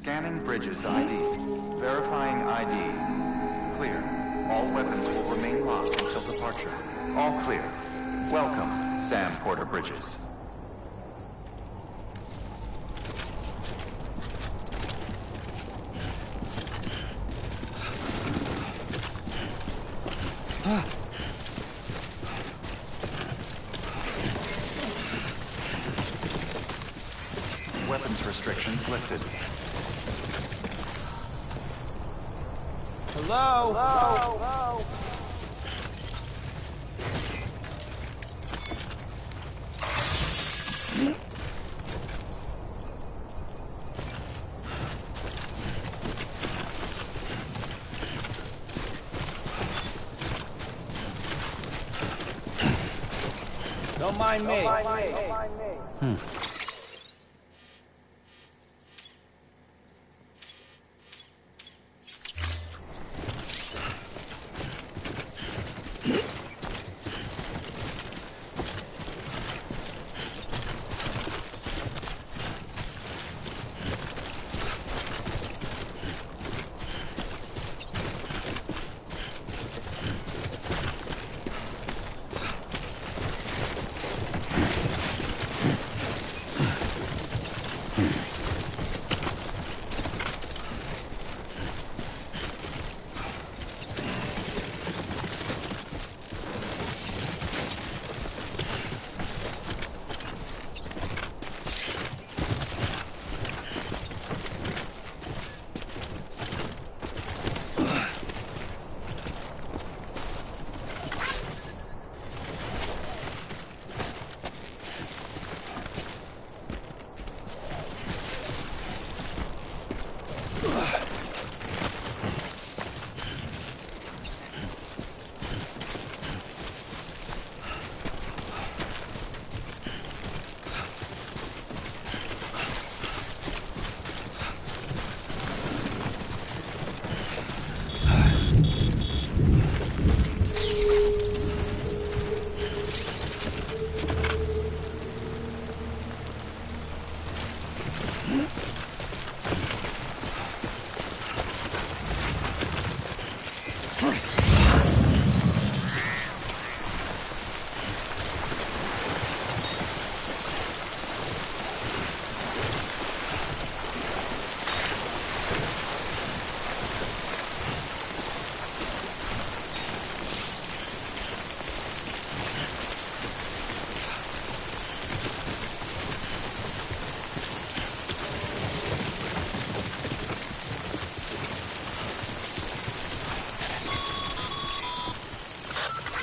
Scanning Bridges ID. Verifying ID. Clear. All weapons will remain locked until departure. All clear. Welcome, Sam Porter Bridges. Weapons restrictions lifted. Hello? Hello? Don't mind me.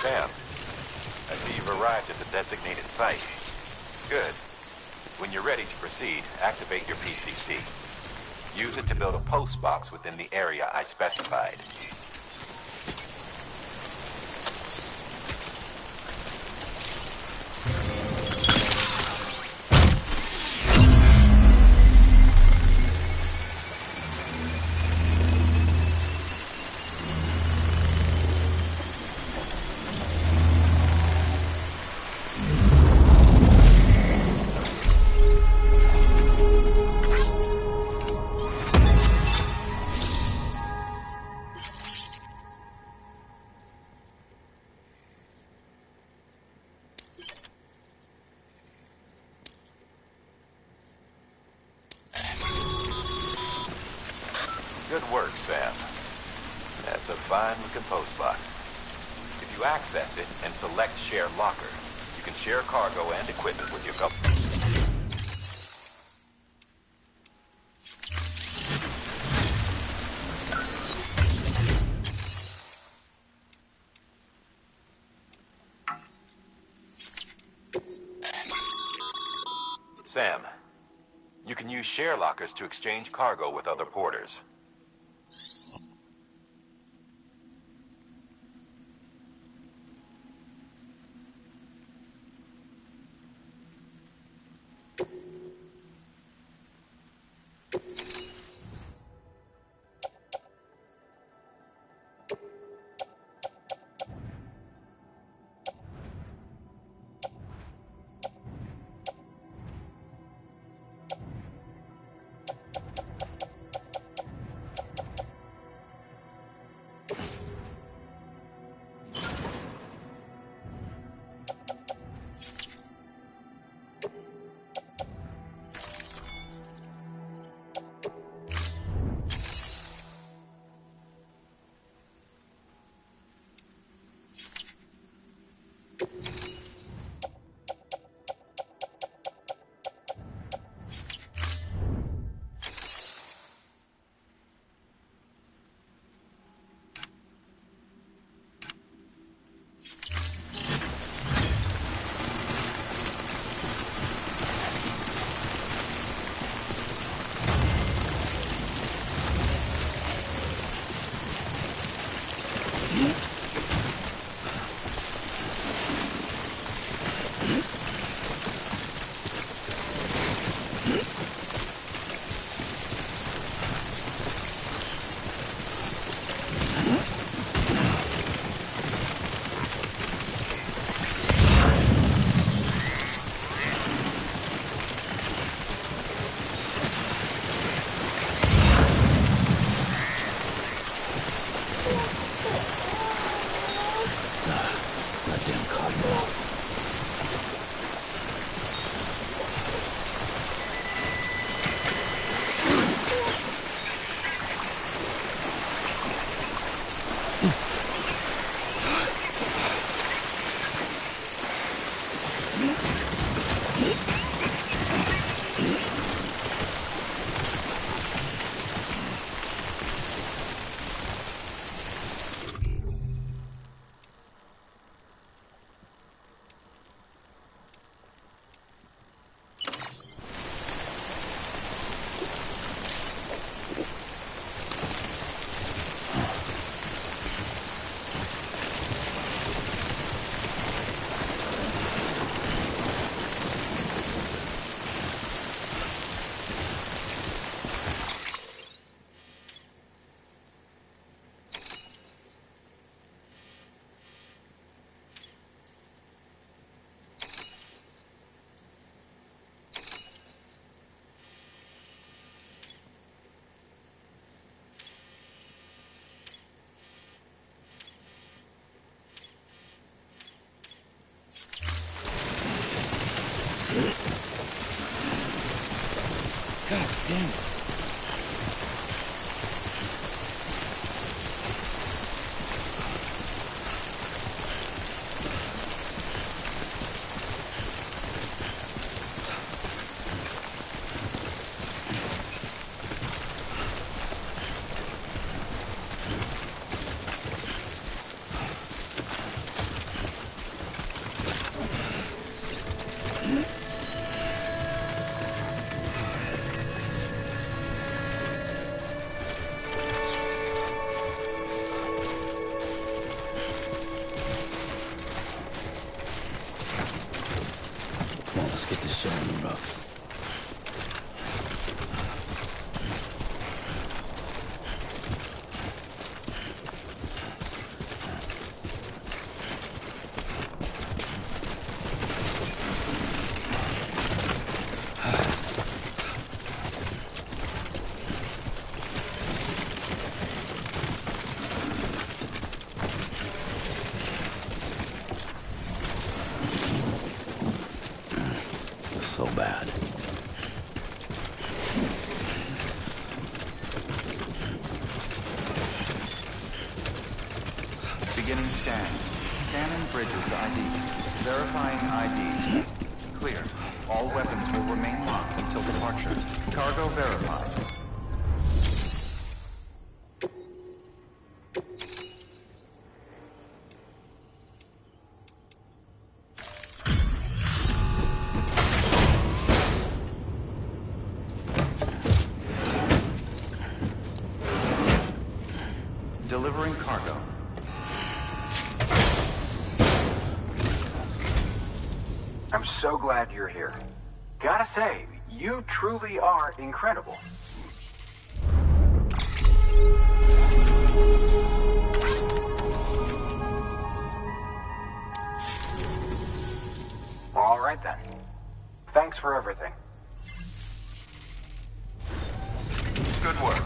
Sam, I see you've arrived at the designated site. Good. When you're ready to proceed, activate your PCC. Use it to build a post box within the area I specified. Good work, Sam. That's a fine-looking post box. If you access it and select Share Locker, you can share cargo and equipment with your company. Sam, you can use share lockers to exchange cargo with other porters. God damn it. Come on, let's get this shit on the rough. So bad. Beginning scan. Scanning bridges ID. Verifying ID. Clear. All weapons will remain locked until departure. Cargo verified. Delivering cargo. I'm so glad you're here. Gotta say, you truly are incredible. All right then. Thanks for everything. Good work.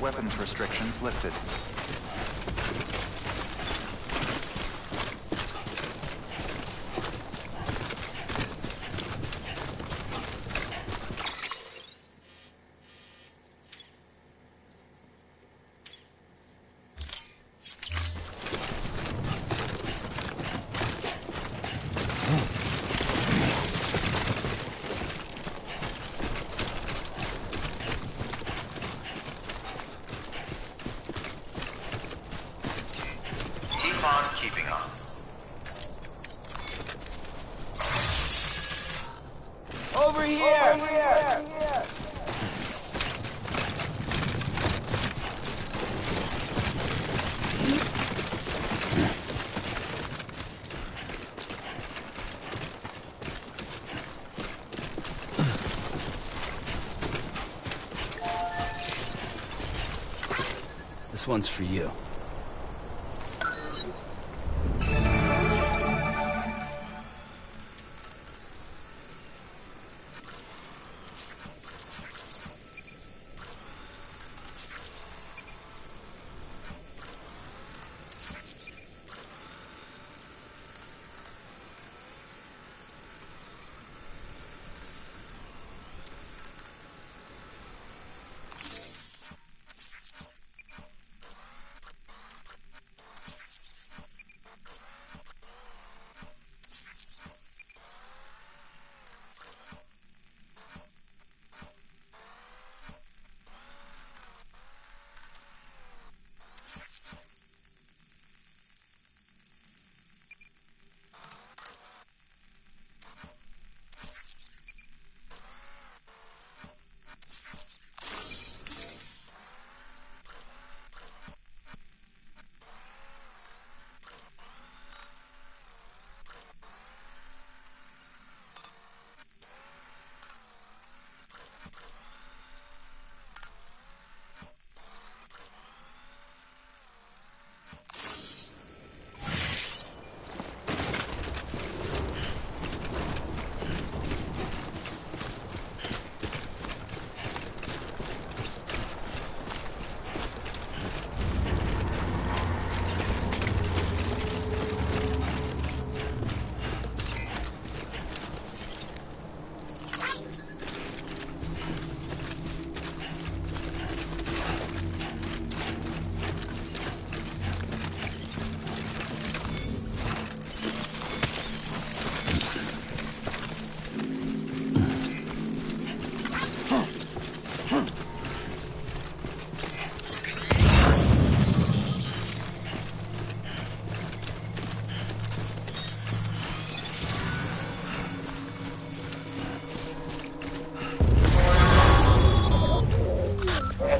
Weapons restrictions lifted. on keeping on. Over here! This one's for you.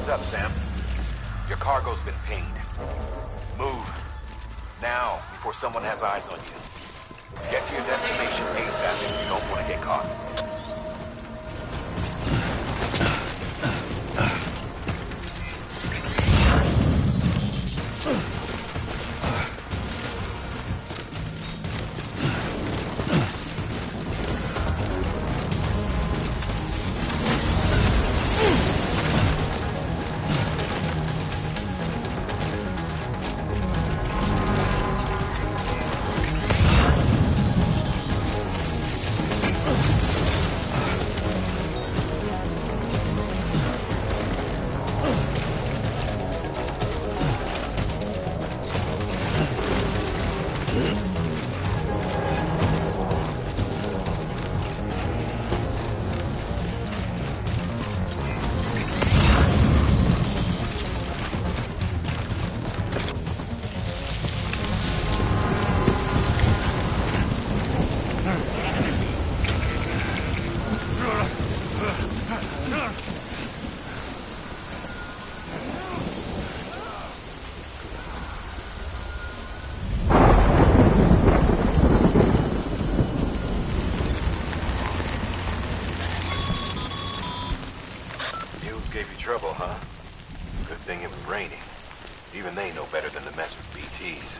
Heads up, Sam. Your cargo's been pinged. Move. Now, before someone has eyes on you. Get to your destination ASAP if you don't want to get caught. Gave you trouble, huh? Good thing it was raining. Even they know better than to mess with BTs.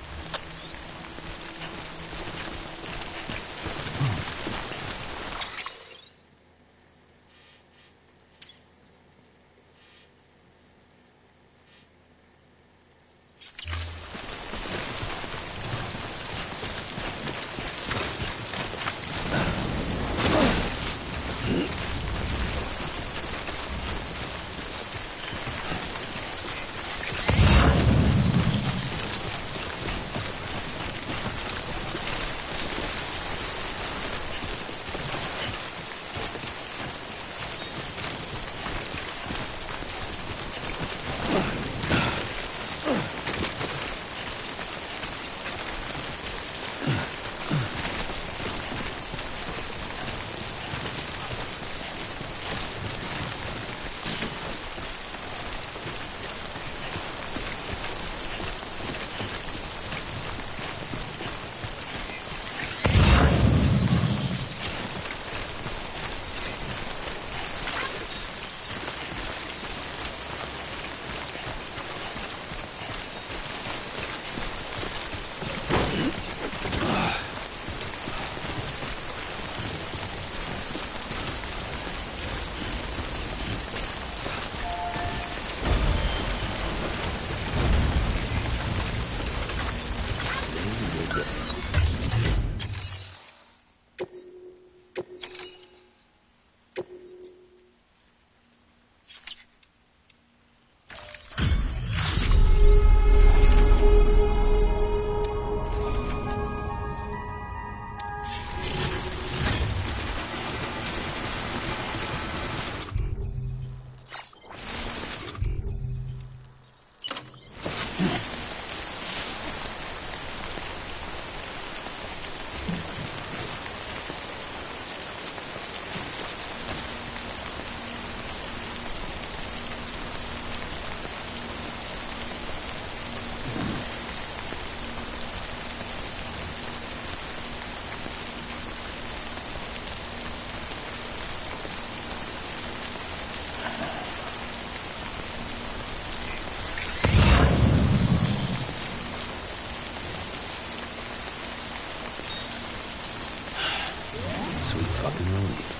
Fucking relief.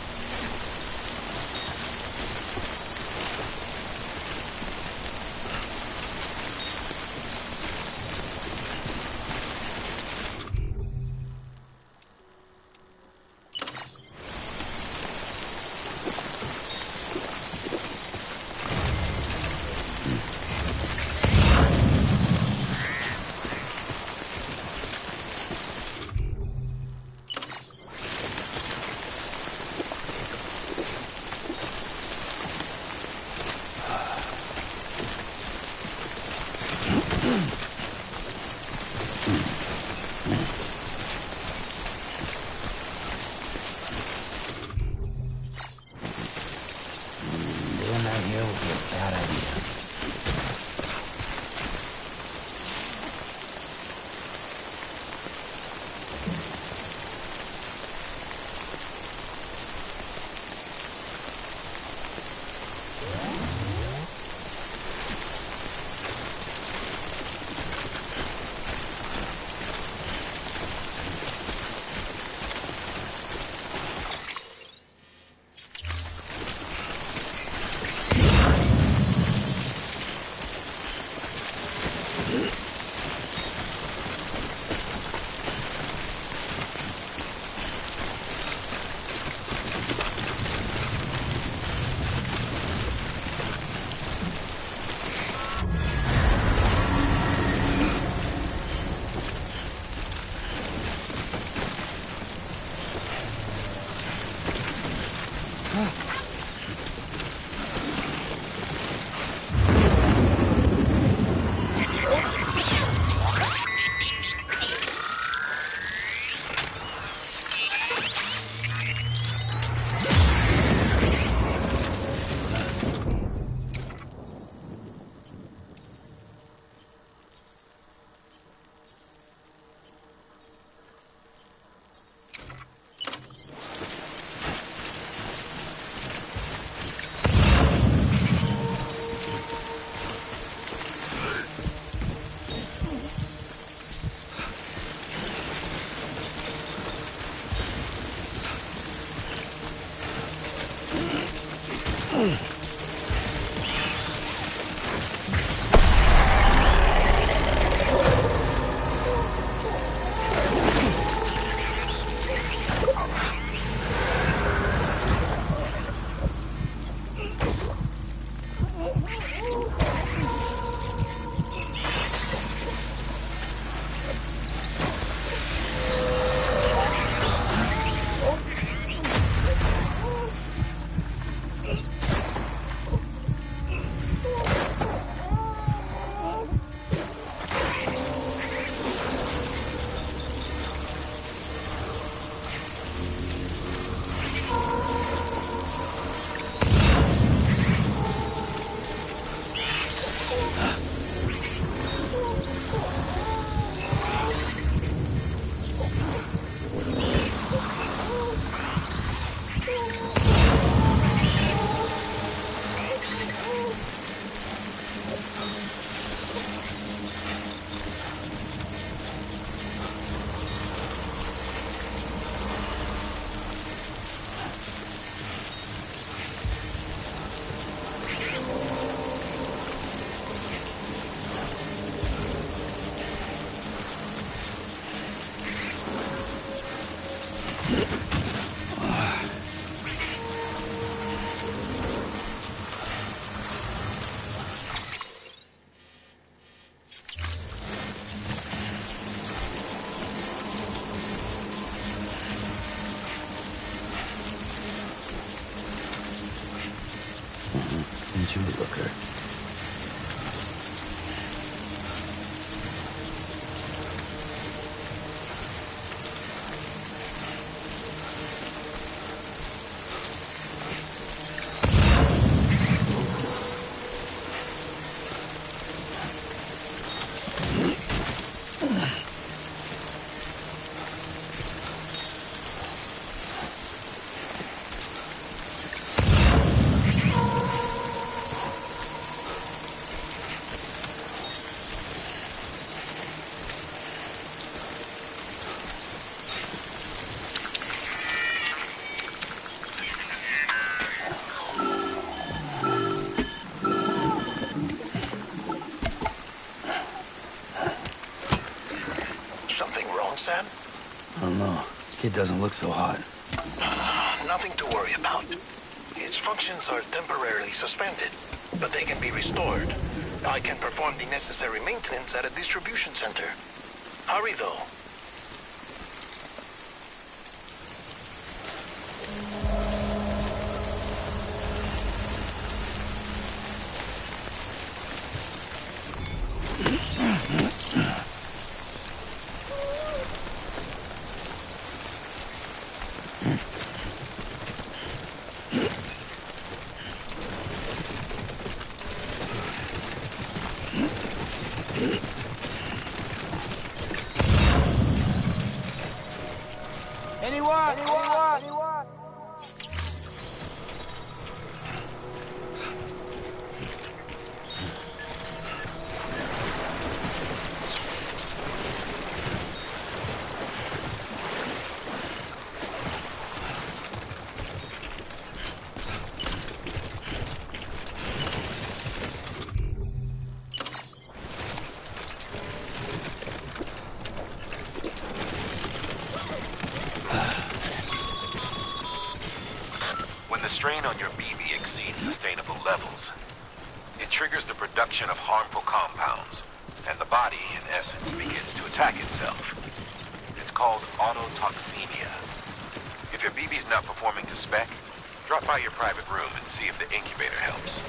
hooker. Something wrong, Sam? I don't know. This kid doesn't look so hot. Nothing to worry about. Its functions are temporarily suspended, but they can be restored. I can perform the necessary maintenance at a distribution center. Hurry, though. Anyone? When the strain on your BB exceeds sustainable levels, it triggers the production of harmful compounds, and the body, in essence, begins to attack itself. It's called autotoxemia. If your BB's not performing to spec, drop by your private room and see if the incubator helps.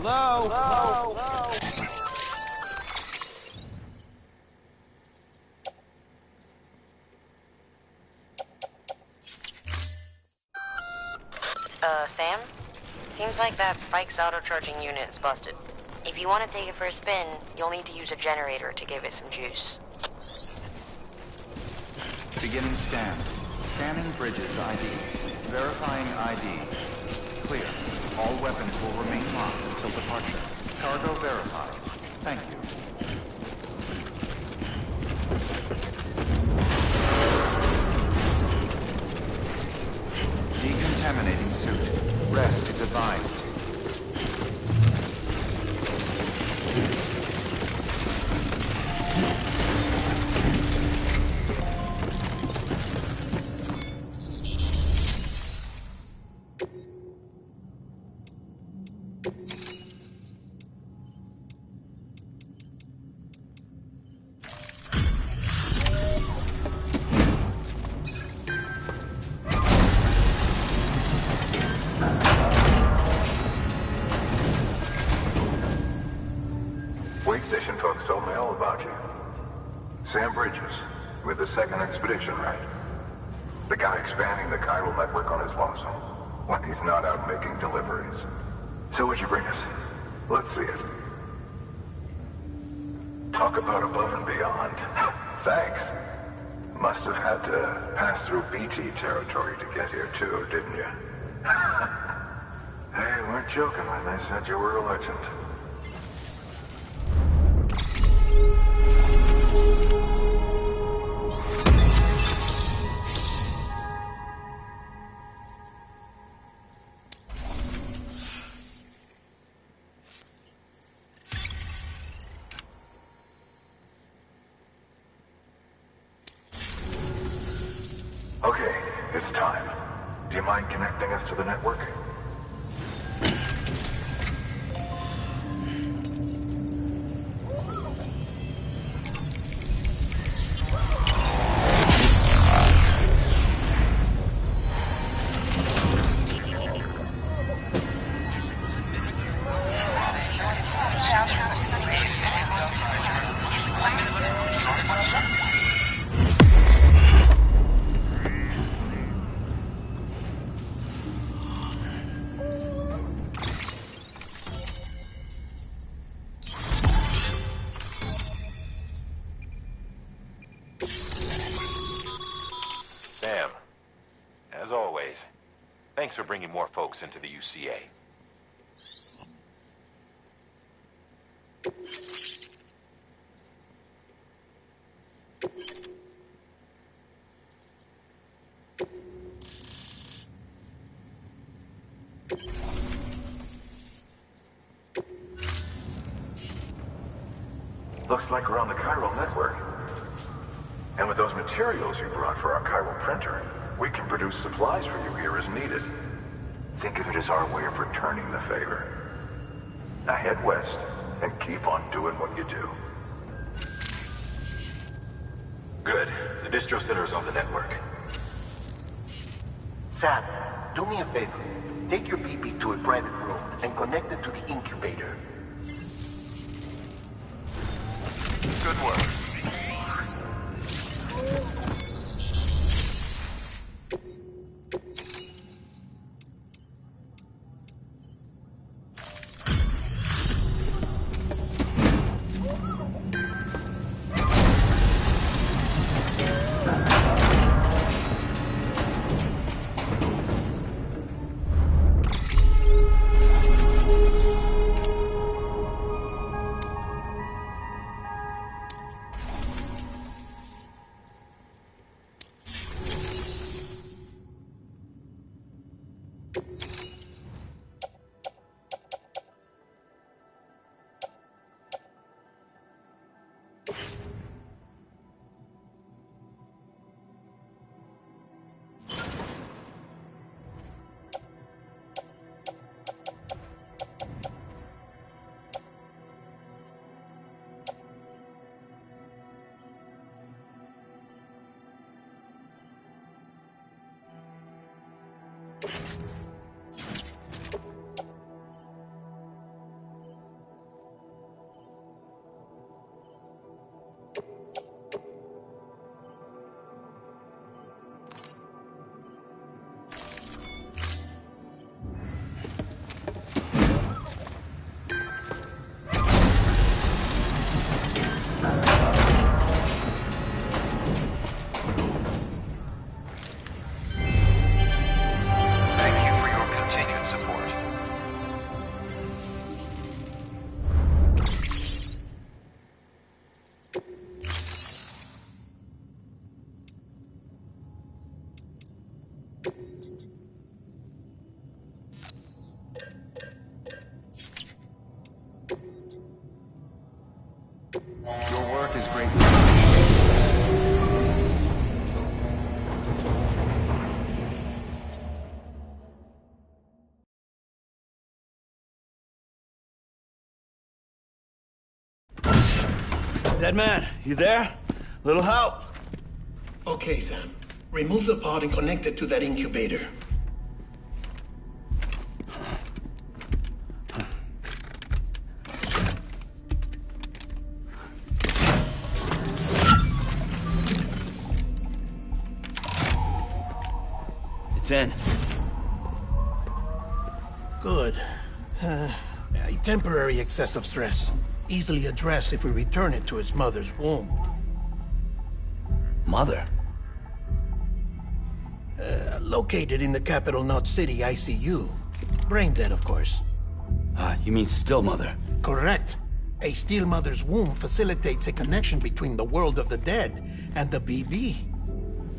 Hello? Sam? Seems like that bike's auto-charging unit is busted. If you want to take it for a spin, you'll need to use a generator to give it some juice. Beginning scan. Scanning bridges ID. Verifying ID. Clear. All weapons will remain locked until departure. Cargo verified. Thank you. Decontaminating suit. Rest is advised. Wake station folks told me all about you. Sam Bridges, with the second expedition, right? The guy expanding the chiral network on his lonesome, when he's not out making deliveries. So what'd you bring us? Let's see it. Talk about above and beyond. Thanks. Must have had to pass through BT territory to get here too, didn't you? They weren't joking when they said you were a legend. Okay, it's time. Do you mind connecting us to the network? Sam, as always, thanks for bringing more folks into the UCA. Looks like we're on the chiral network. And with those materials you brought for our chiral printer, we can produce supplies for you here as needed. Think of it as our way of returning the favor. Now head west and keep on doing what you do. Good. The distro center is on the network. Sam, do me a favor. Take your PP to a private room and connect it to the incubator. Good work. Your work is great. Dead man, you there? Little help? Okay, Sam. Remove the pod and connect it to that incubator. It's in. Good. A temporary excessive stress. Easily addressed if we return it to its mother's womb. Mother? Located in the capital Knot City ICU. Brain dead, of course. You mean still mother? Correct. A still mother's womb facilitates a connection between the world of the dead and the BB.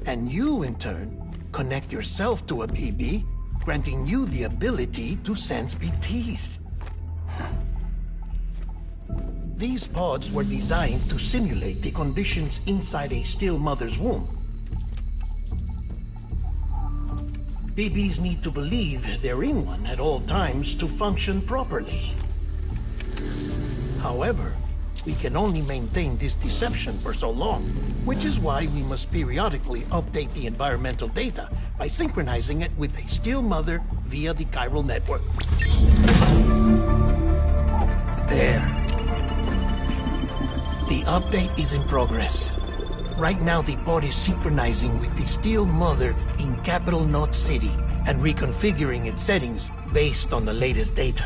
And you, in turn, connect yourself to a BB, granting you the ability to sense BTs. These pods were designed to simulate the conditions inside a still mother's womb. BBs need to believe they're in one at all times to function properly. However, we can only maintain this deception for so long, which is why we must periodically update the environmental data by synchronizing it with a still mother via the chiral network. There. The update is in progress. Right now, the pod is synchronizing with the still mother in capital Knot City and reconfiguring its settings based on the latest data.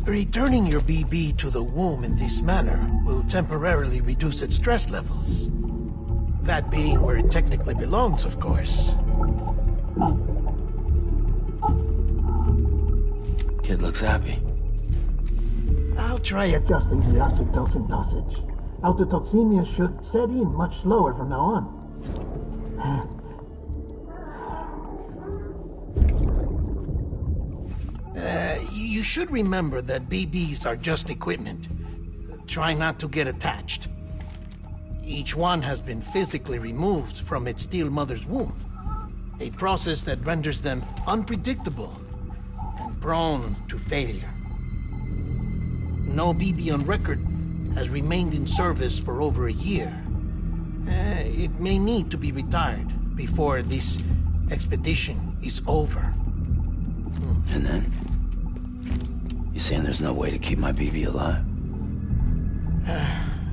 Returning your BB to the womb in this manner will temporarily reduce its stress levels. That being where it technically belongs, of course. Kid looks happy. I'll try adjusting the oxytocin dosage. Autotoxemia should set in much slower from now on. You should remember that BBs are just equipment. Try not to get attached. Each one has been physically removed from its still mother's womb. A process that renders them unpredictable and prone to failure. No BB on record has remained in service for over a year. It may need to be retired before this expedition is over. And then? You saying there's no way to keep my BB alive?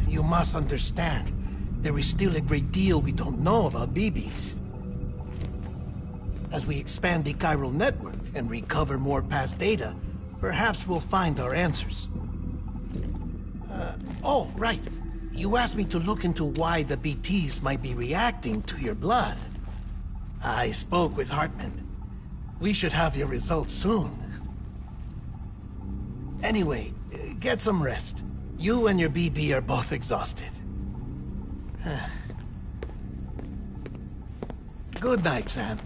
You must understand, there is still a great deal we don't know about BBs. As we expand the chiral network and recover more past data, perhaps we'll find our answers. Oh, right. You asked me to look into why the BTs might be reacting to your blood. I spoke with Hartman. We should have your results soon. Anyway, get some rest. You and your BB are both exhausted. Good night, Sam.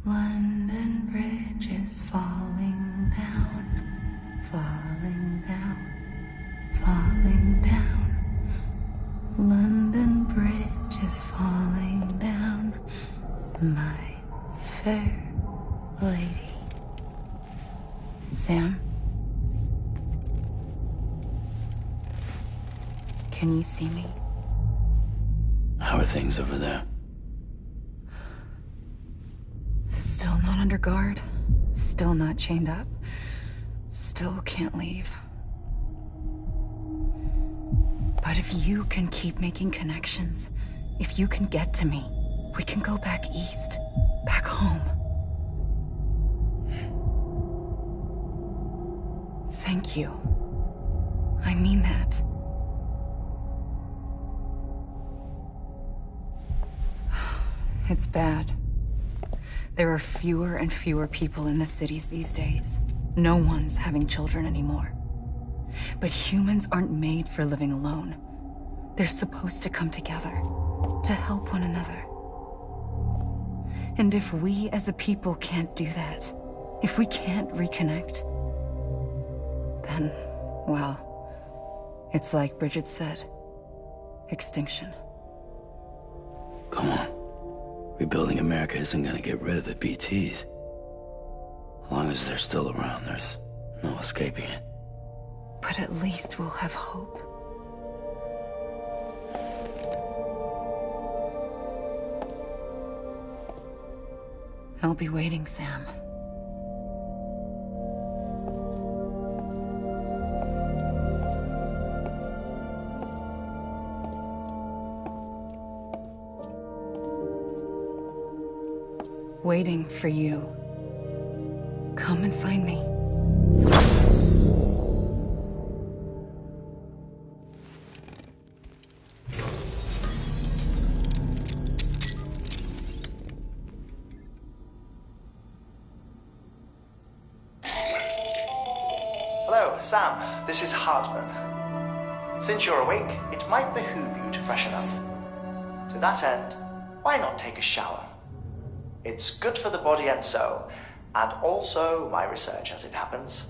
London Bridge is falling down, falling down, falling down. London Bridge is falling down, my fair lady. Sam? Can you see me? How are things over there? Still not under guard, still not chained up, still can't leave. But if you can keep making connections, if you can get to me, we can go back east, back home. Thank you. I mean that. It's bad. There are fewer and fewer people in the cities these days. No one's having children anymore. But humans aren't made for living alone. They're supposed to come together, to help one another. And if we as a people can't do that, if we can't reconnect, then, well, it's like Bridget said, Extinction. Come on. Rebuilding America isn't gonna get rid of the BTs. As long as they're still around, there's no escaping it. But at least we'll have hope. I'll be waiting, Sam. Waiting for you. Come and find me. Hello, Sam. This is Hartman. Since you're awake, it might behoove you to freshen up. To that end, why not take a shower? It's good for the body and soul, and also my research as it happens.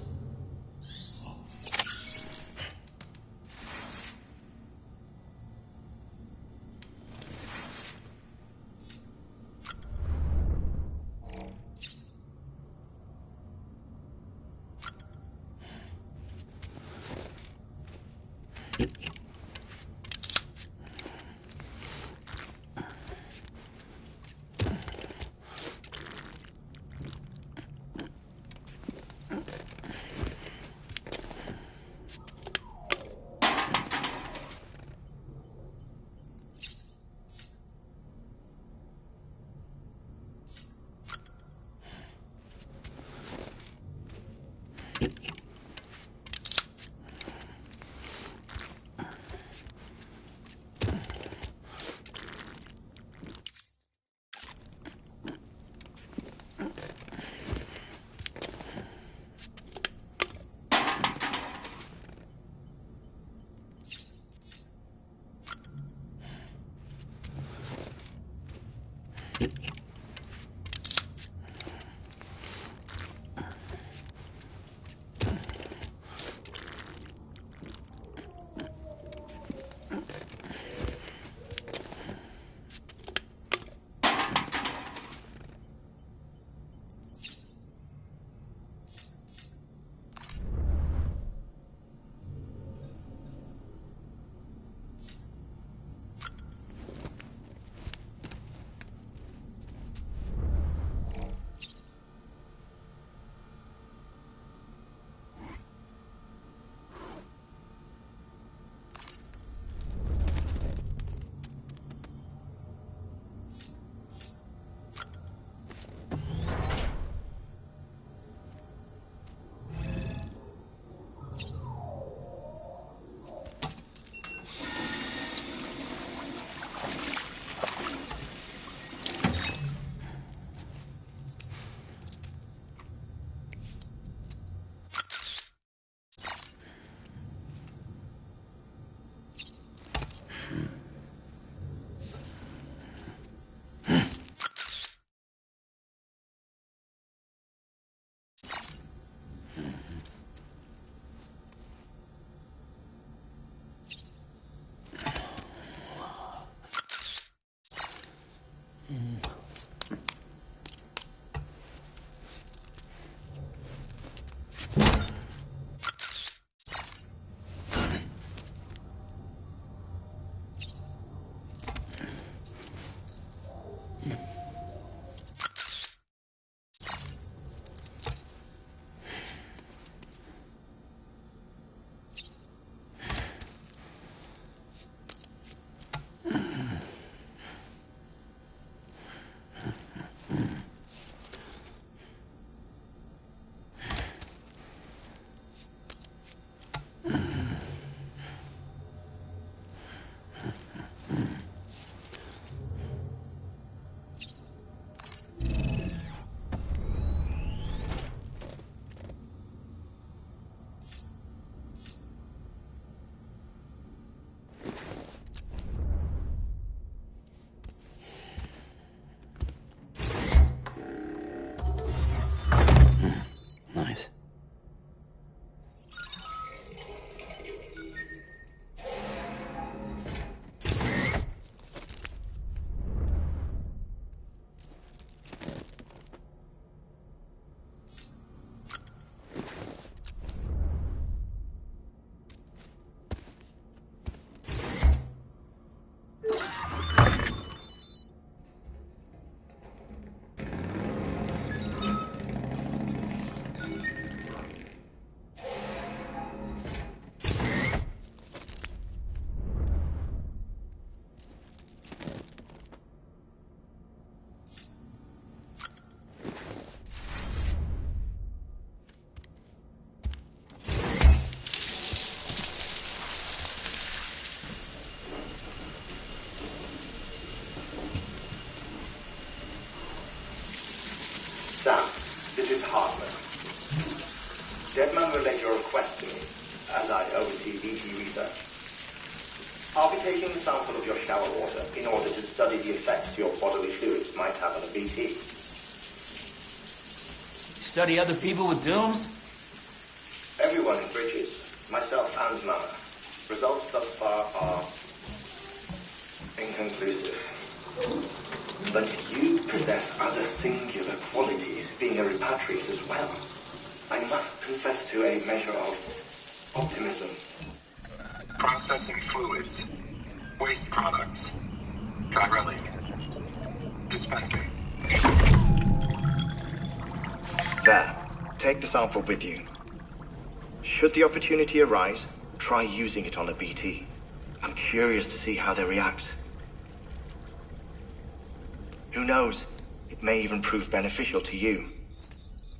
Deadman relayed your request to me, as I oversee BT research. I'll be taking a sample of your shower water in order to study the effects your bodily fluids might have on a BT. Study other people with dooms? Everyone in Bridges, myself and Mama. Results thus far are inconclusive. But you possess other singular qualities, being a repatriate as well. I must confess to a measure of optimism. Processing fluids. Waste products. Drilling. Dispensing. There. Take the sample with you. Should the opportunity arise, try using it on a BT. I'm curious to see how they react. Who knows? It may even prove beneficial to you.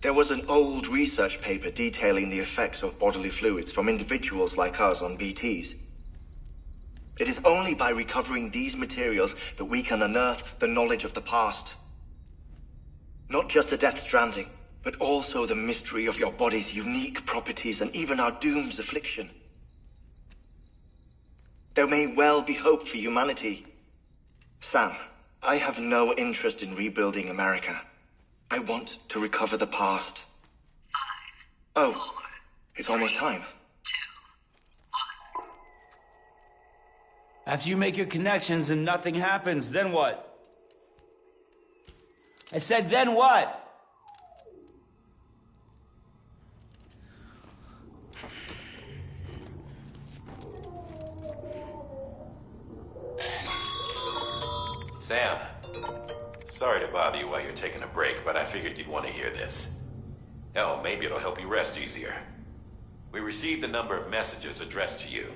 There was an old research paper detailing the effects of bodily fluids from individuals like us on BTs. It is only by recovering these materials that we can unearth the knowledge of the past. Not just the Death Stranding, but also the mystery of your body's unique properties and even our doom's affliction. There may well be hope for humanity. Sam, I have no interest in rebuilding America. I want to recover the past. 5, 4, it's almost time. 2, 1. After you make your connections and nothing happens, then what? I said, then what? Sam, sorry to bother you while you're taking a break, but I figured you'd want to hear this. Hell, maybe it'll help you rest easier. We received a number of messages addressed to you.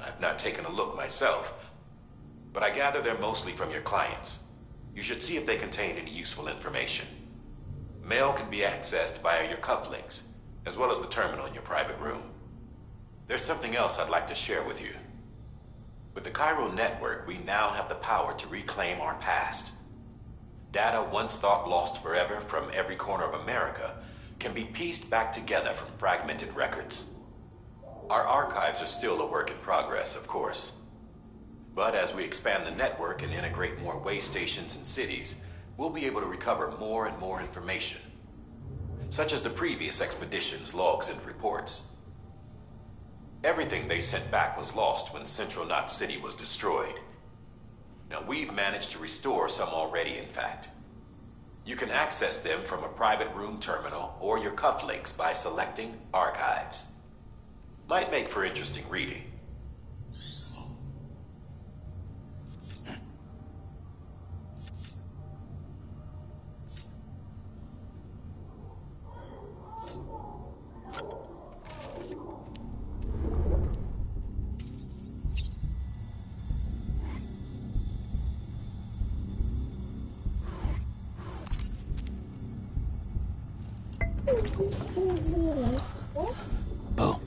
I've not taken a look myself, but I gather they're mostly from your clients. You should see if they contain any useful information. Mail can be accessed via your cufflinks, as well as the terminal in your private room. There's something else I'd like to share with you. With the Cairo network, we now have the power to reclaim our past. Data once thought lost forever from every corner of America can be pieced back together from fragmented records. Our archives are still a work in progress, of course. But as we expand the network and integrate more way stations and cities, we'll be able to recover more and more information, such as the previous expedition's logs and reports. Everything they sent back was lost when Central Knot City was destroyed. Now, we've managed to restore some already, in fact. You can access them from a private room terminal or your cufflinks by selecting Archives. Might make for interesting reading. Bo.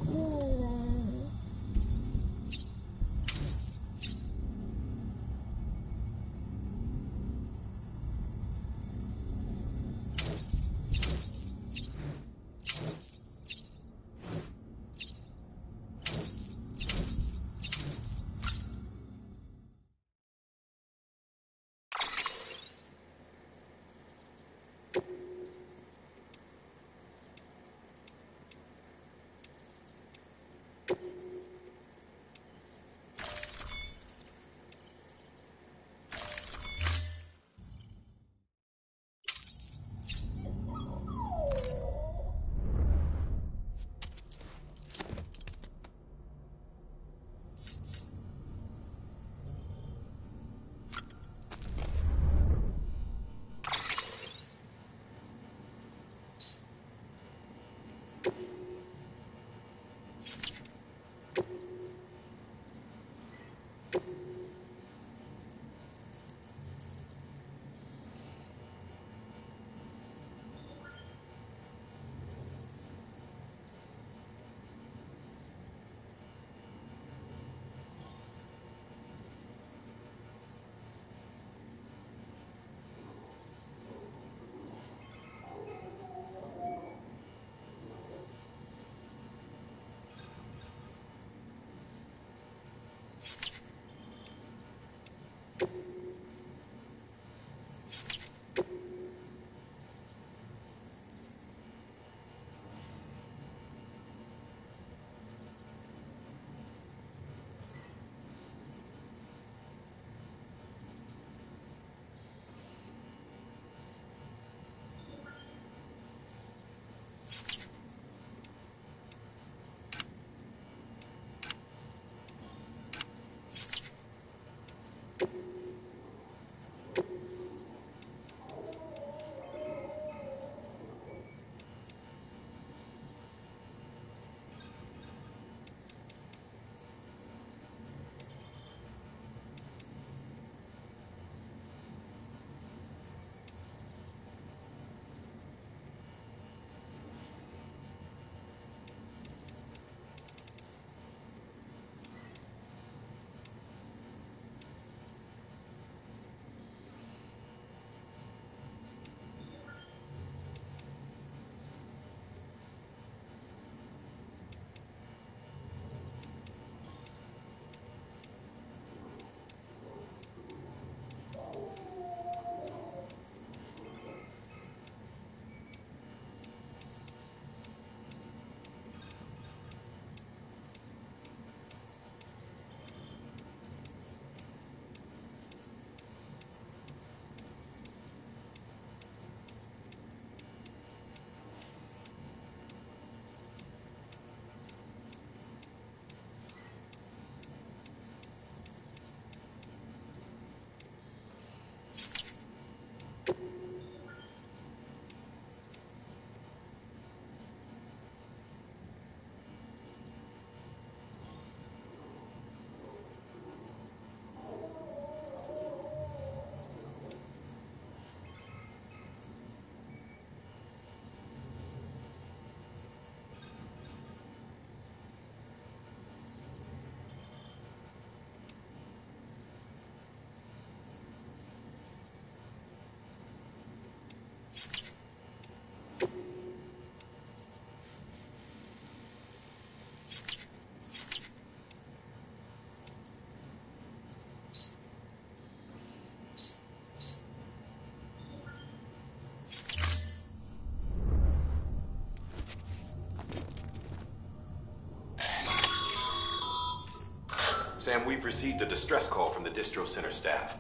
Sam, we've received a distress call from the distro center staff.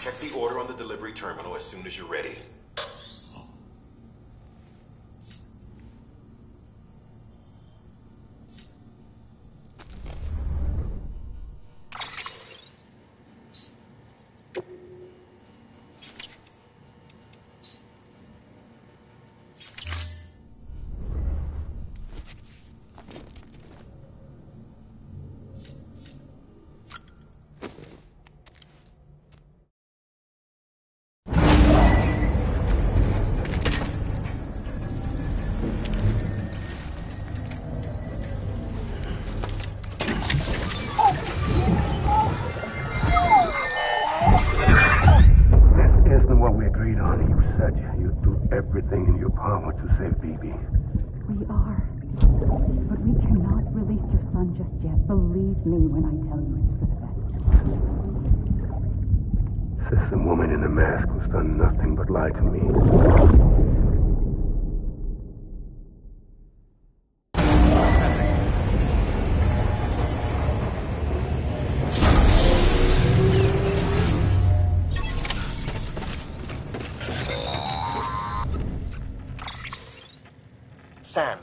Check the order on the delivery terminal as soon as you're ready. Everything in your power to save BB. We are. But we cannot release your son just yet. Believe me when I tell you it's for the best. System woman in the mask who's done nothing but lie to me. Sam,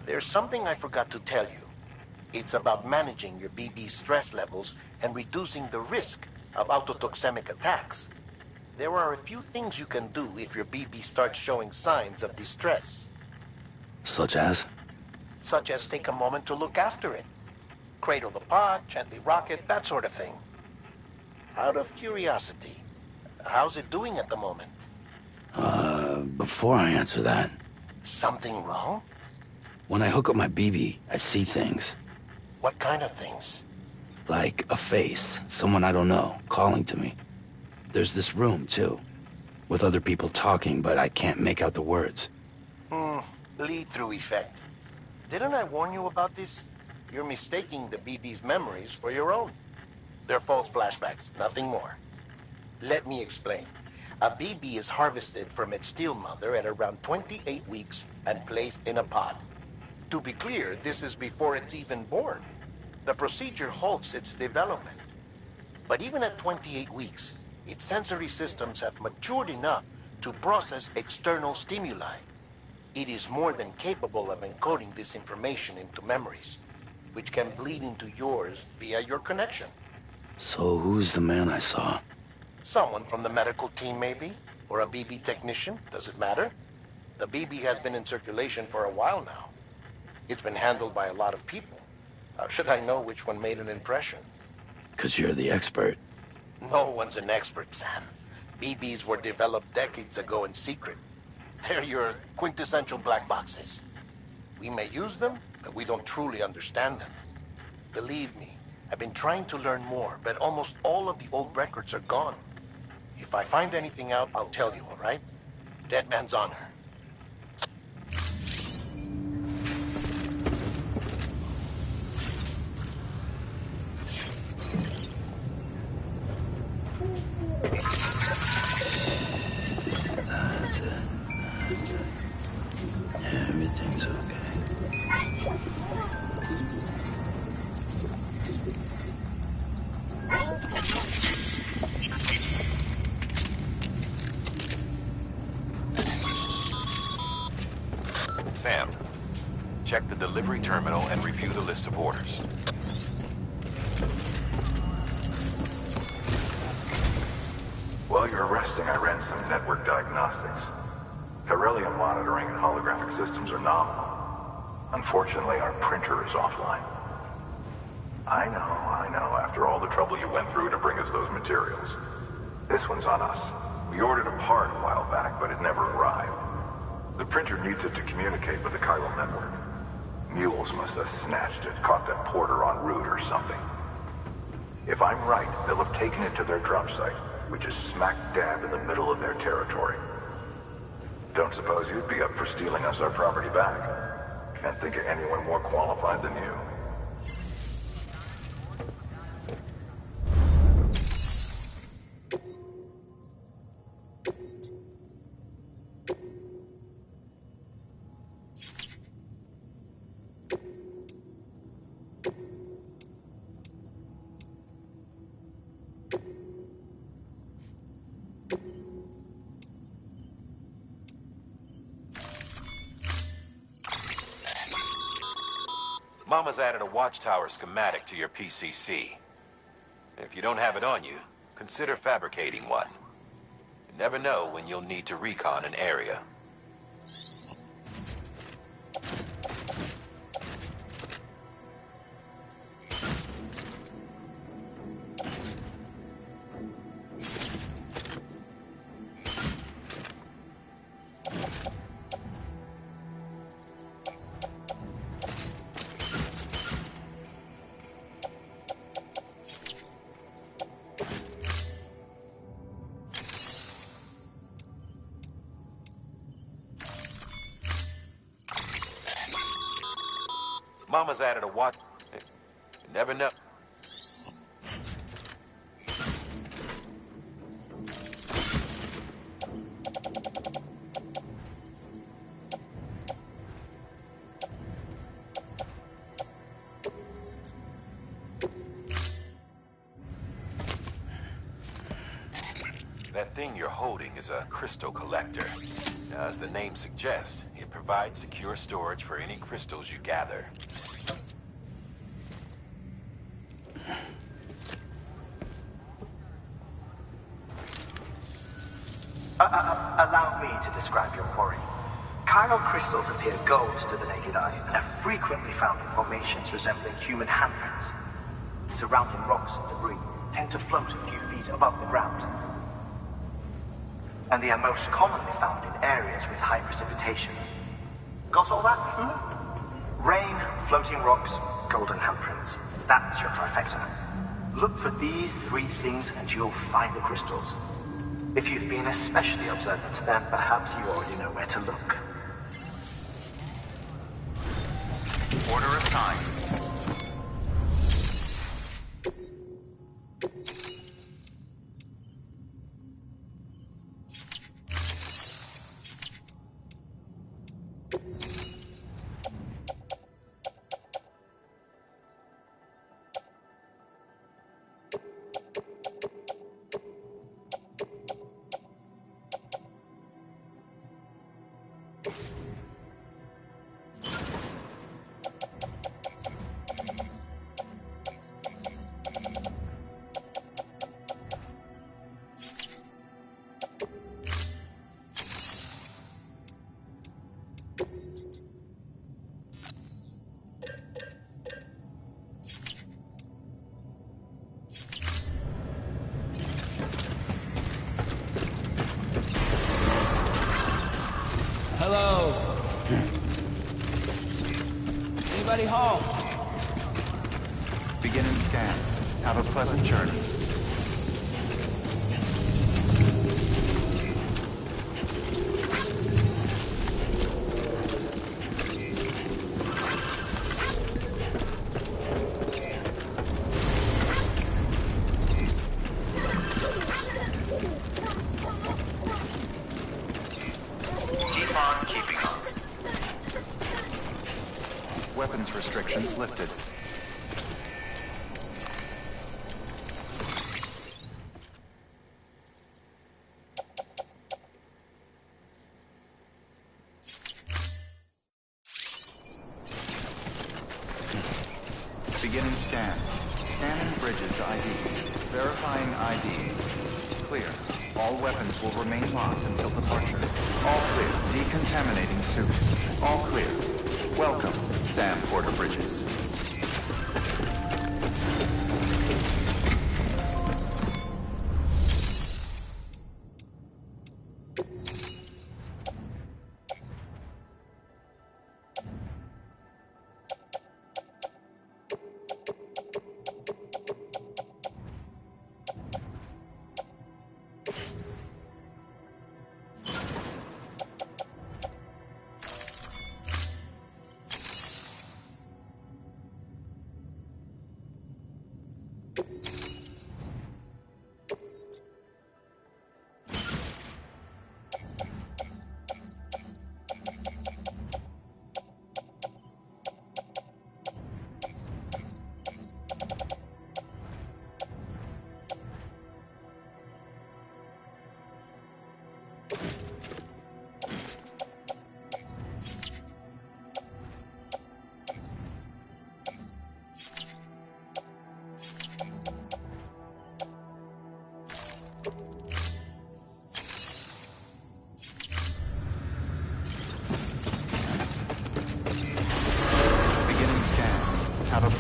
there's something I forgot to tell you. It's about managing your BB stress levels and reducing the risk of autotoxemic attacks. There are a few things you can do if your BB starts showing signs of distress. Such as? Such as take a moment to look after it. Cradle the pod, gently rock it, that sort of thing. Out of curiosity, how's it doing at the moment? Before I answer that... Something wrong? When I hook up my BB, I see things. What kind of things? Like a face, someone I don't know, calling to me. There's this room, too, with other people talking, but I can't make out the words. Bleed-through effect. Didn't I warn you about this? You're mistaking the BB's memories for your own. They're false flashbacks, nothing more. Let me explain. A BB is harvested from its steel mother at around 28 weeks and placed in a pod. To be clear, this is before it's even born. The procedure halts its development. But even at 28 weeks, its sensory systems have matured enough to process external stimuli. It is more than capable of encoding this information into memories, which can bleed into yours via your connection. So who's the man I saw? Someone from the medical team, maybe? Or a BB technician? Does it matter? The BB has been in circulation for a while now. It's been handled by a lot of people. How should I know which one made an impression? 'Cause you're the expert. No one's an expert, Sam. BBs were developed decades ago in secret. They're your quintessential black boxes. We may use them, but we don't truly understand them. Believe me, I've been trying to learn more, but almost all of the old records are gone. If I find anything out, I'll tell you, all right? Dead man's honor. That's it. Everything's okay. Sam, check the delivery terminal and review the list of orders. While you're resting, I ran some network diagnostics. Beryllium monitoring and holographic systems are nominal. Unfortunately, our printer is offline. I know, after all the trouble you went through to bring us those materials. This one's on us. We ordered a part a while back, but it never arrived. The printer needs it to communicate with the chiral network. Mules must have snatched it, caught that porter en route or something. If I'm right, they'll have taken it to their drop site, which is smack dab in the middle of their territory. Don't suppose you'd be up for stealing us our property back? Can't think of anyone more qualified than you. Mama's added a watchtower schematic to your PCC. If you don't have it on you, consider fabricating one. You never know when you'll need to recon an area. Mama's added a watch. You never know. That thing you're holding is a crystal collector. Now, as the name suggests, it provides secure storage for any crystals you gather. Allow me to describe your quarry. Chiral crystals appear gold to the naked eye and are frequently found in formations resembling human handprints. Surrounding rocks and debris tend to float a few feet above the ground. And they are most commonly found in areas with high precipitation. Got all that? Rain, floating rocks, golden handprints. That's your trifecta. Look for these three things and you'll find the crystals. If you've been especially observant, then perhaps you already know where to look. Order assigned. Hello. Anybody home? Begin and scan. Have a pleasant journey. Weapons restrictions lifted. Beginning scan. Scanning bridges ID. Verifying ID. Clear. All weapons will remain locked until departure. All clear. Decontaminating suit. All clear. Welcome, Sam Porter Bridges.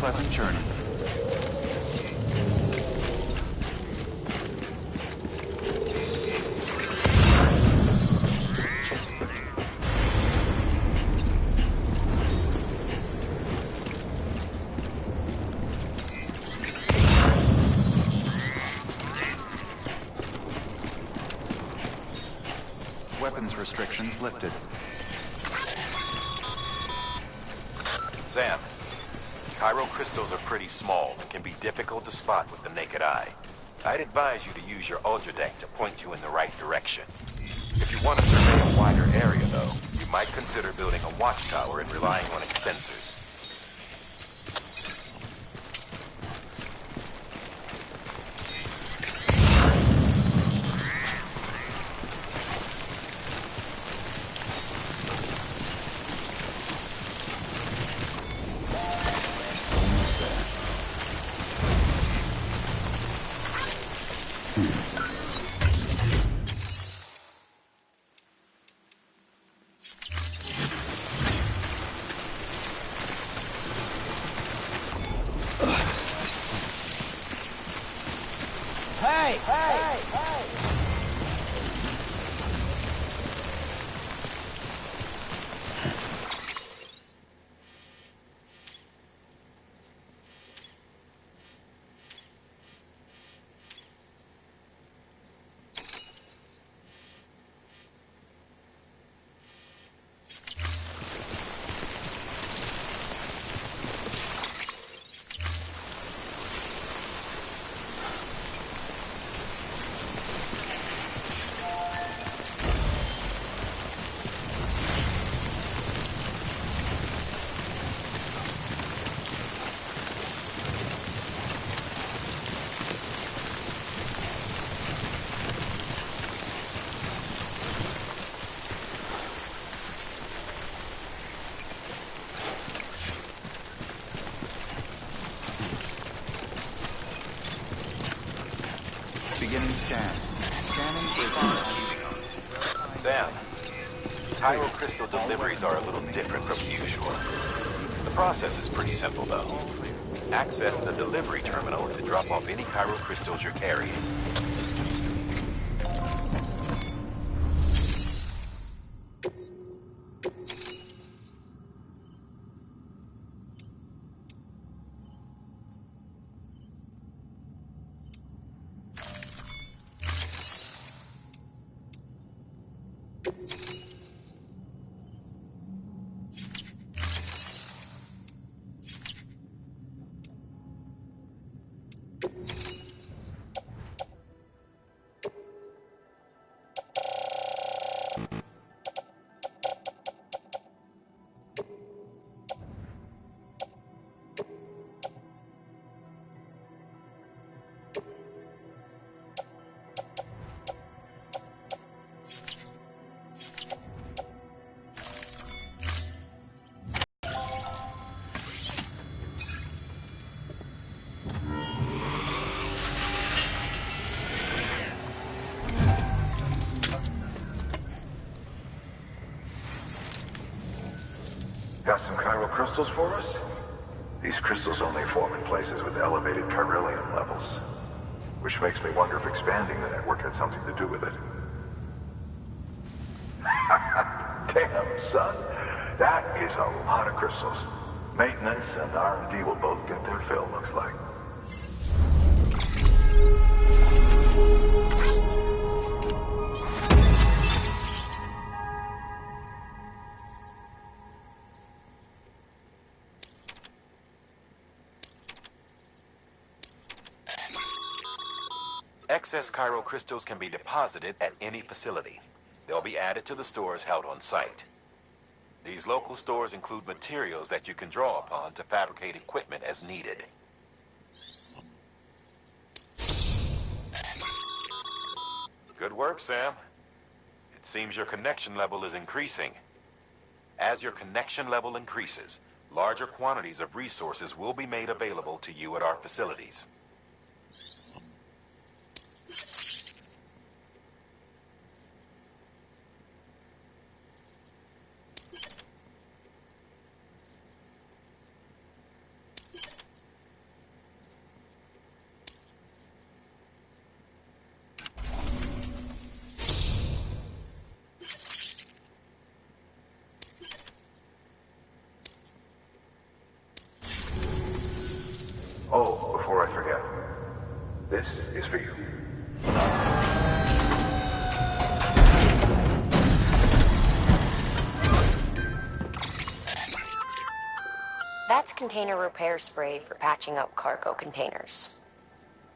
pleasant journey. Weapons restrictions lifted. Sam, Chiral crystals are pretty small and can be difficult to spot with the naked eye. I'd advise you to use your Ultradeck to point you in the right direction. If you want to survey a wider area, though, you might consider building a watchtower and relying on its sensors. Beginning scan. Scanning Sam, Chiral crystal deliveries are a little different from usual. The process is pretty simple, though. Access the delivery terminal to drop off any Chiral crystals you're carrying. Got some chiral crystals for us? These crystals only form in places with elevated chiralium levels. Which makes me wonder if expanding the network had something to do with it. Damn, son. That is a lot of crystals. Maintenance and R&D will both get their fill, looks like. Excess chiral crystals can be deposited at any facility. They'll be added to the stores held on site. These local stores include materials that you can draw upon to fabricate equipment as needed. Good work, Sam. It seems your connection level is increasing. As your connection level increases, larger quantities of resources will be made available to you at our facilities. This is for you. That's container repair spray for patching up cargo containers.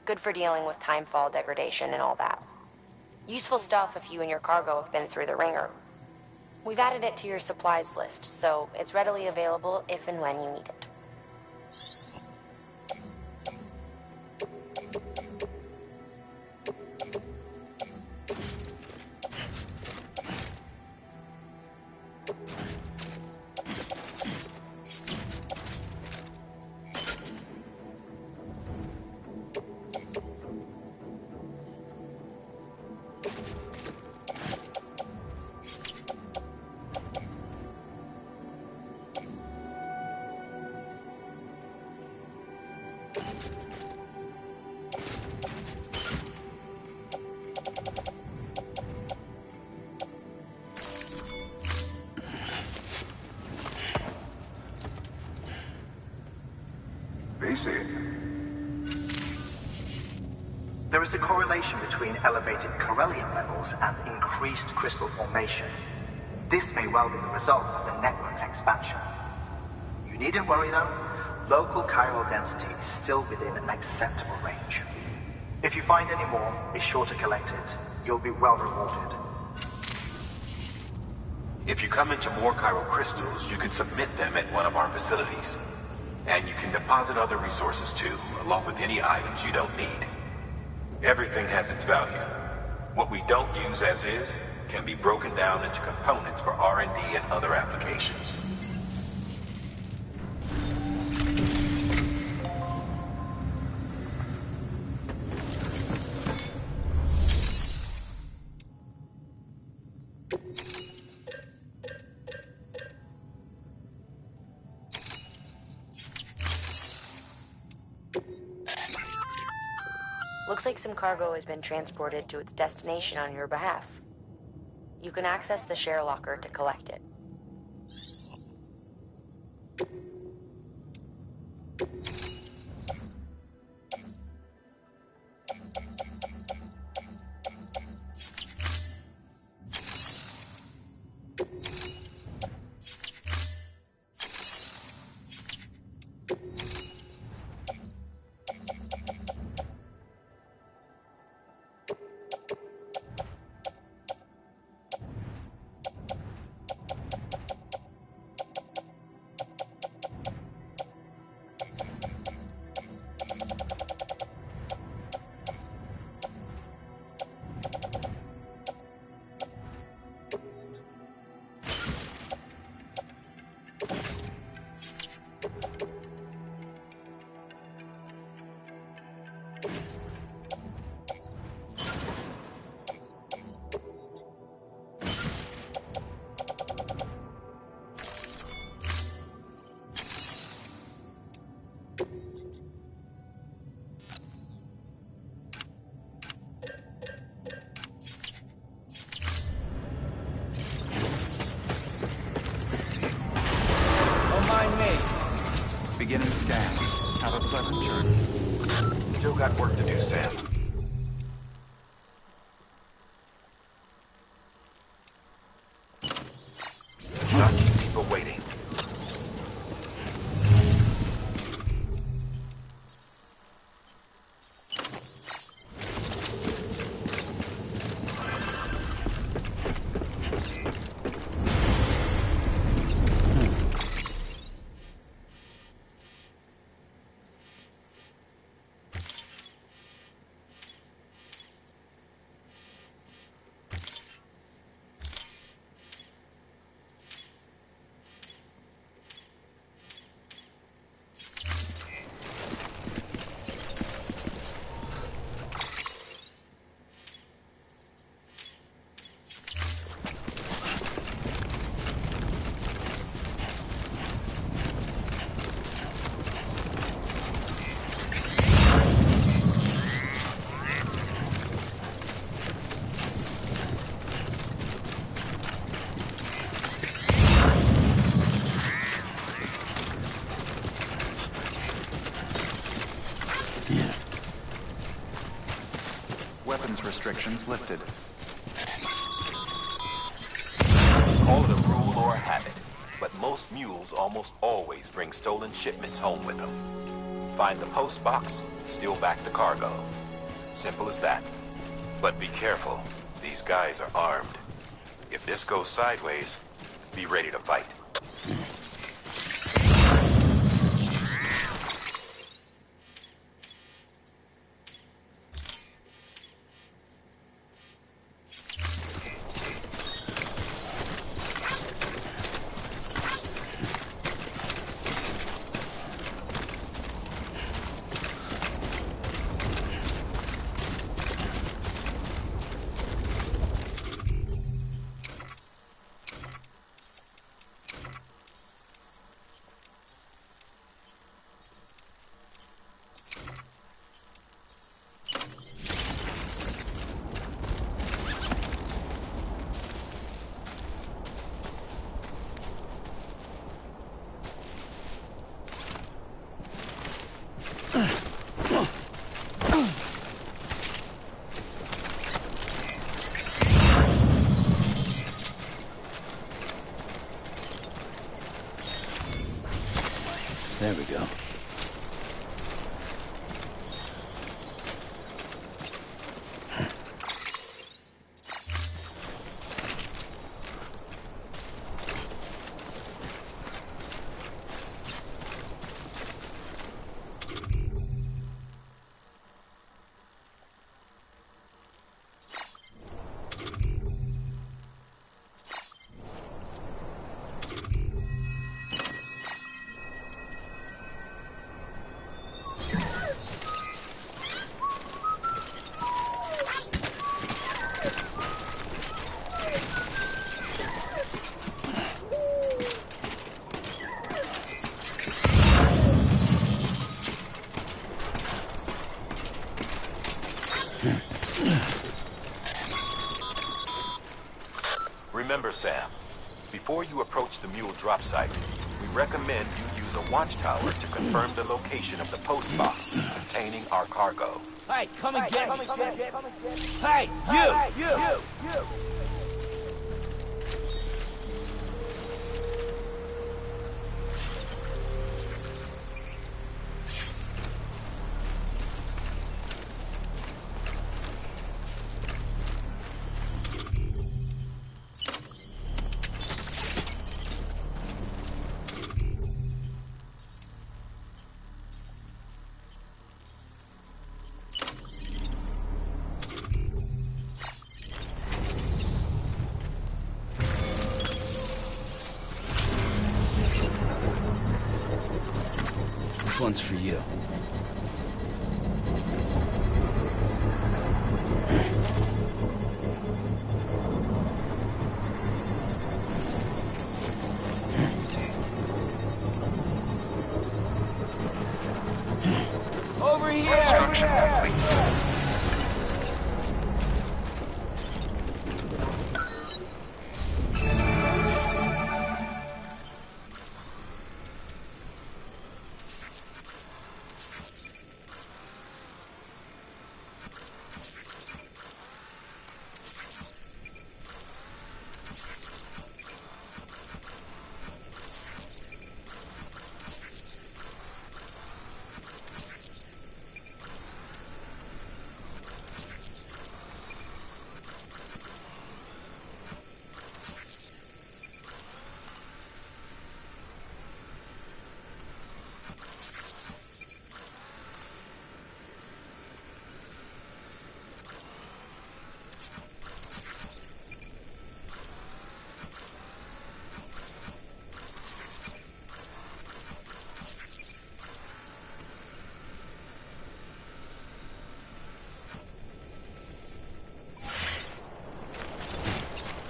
Good for dealing with timefall degradation and all that. Useful stuff if you and your cargo have been through the ringer. We've added it to your supplies list, so it's readily available if and when you need it. There is a correlation between elevated Corellium levels and increased crystal formation. This may well be the result of the network's expansion. You needn't worry though. Local chiral density is still within an acceptable range. If you find any more, be sure to collect it. You'll be well rewarded. If you come into more chiral crystals, you can submit them at one of our facilities. And you can deposit other resources too, along with any items you don't need. Everything has its value. What we don't use as is can be broken down into components for R&D and other applications. Looks like some cargo has been transported to its destination on your behalf. You can access the share locker to collect it. Beginning scan. Have a pleasant journey. Still got work to do, Sam. Not keep people waiting. license restrictions lifted. Call it a rule or a habit, but most mules almost always bring stolen shipments home with them. Find the post box, steal back the cargo. Simple as that. But be careful. These guys are armed. If this goes sideways, be ready to fight. There we go. Remember, Sam, before you approach the mule drop site, we recommend you use a watchtower to confirm the location of the post box containing our cargo. Hey, come and get me! Hey, you! This one's for you. Over here! Construction complete.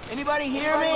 Anybody hear me?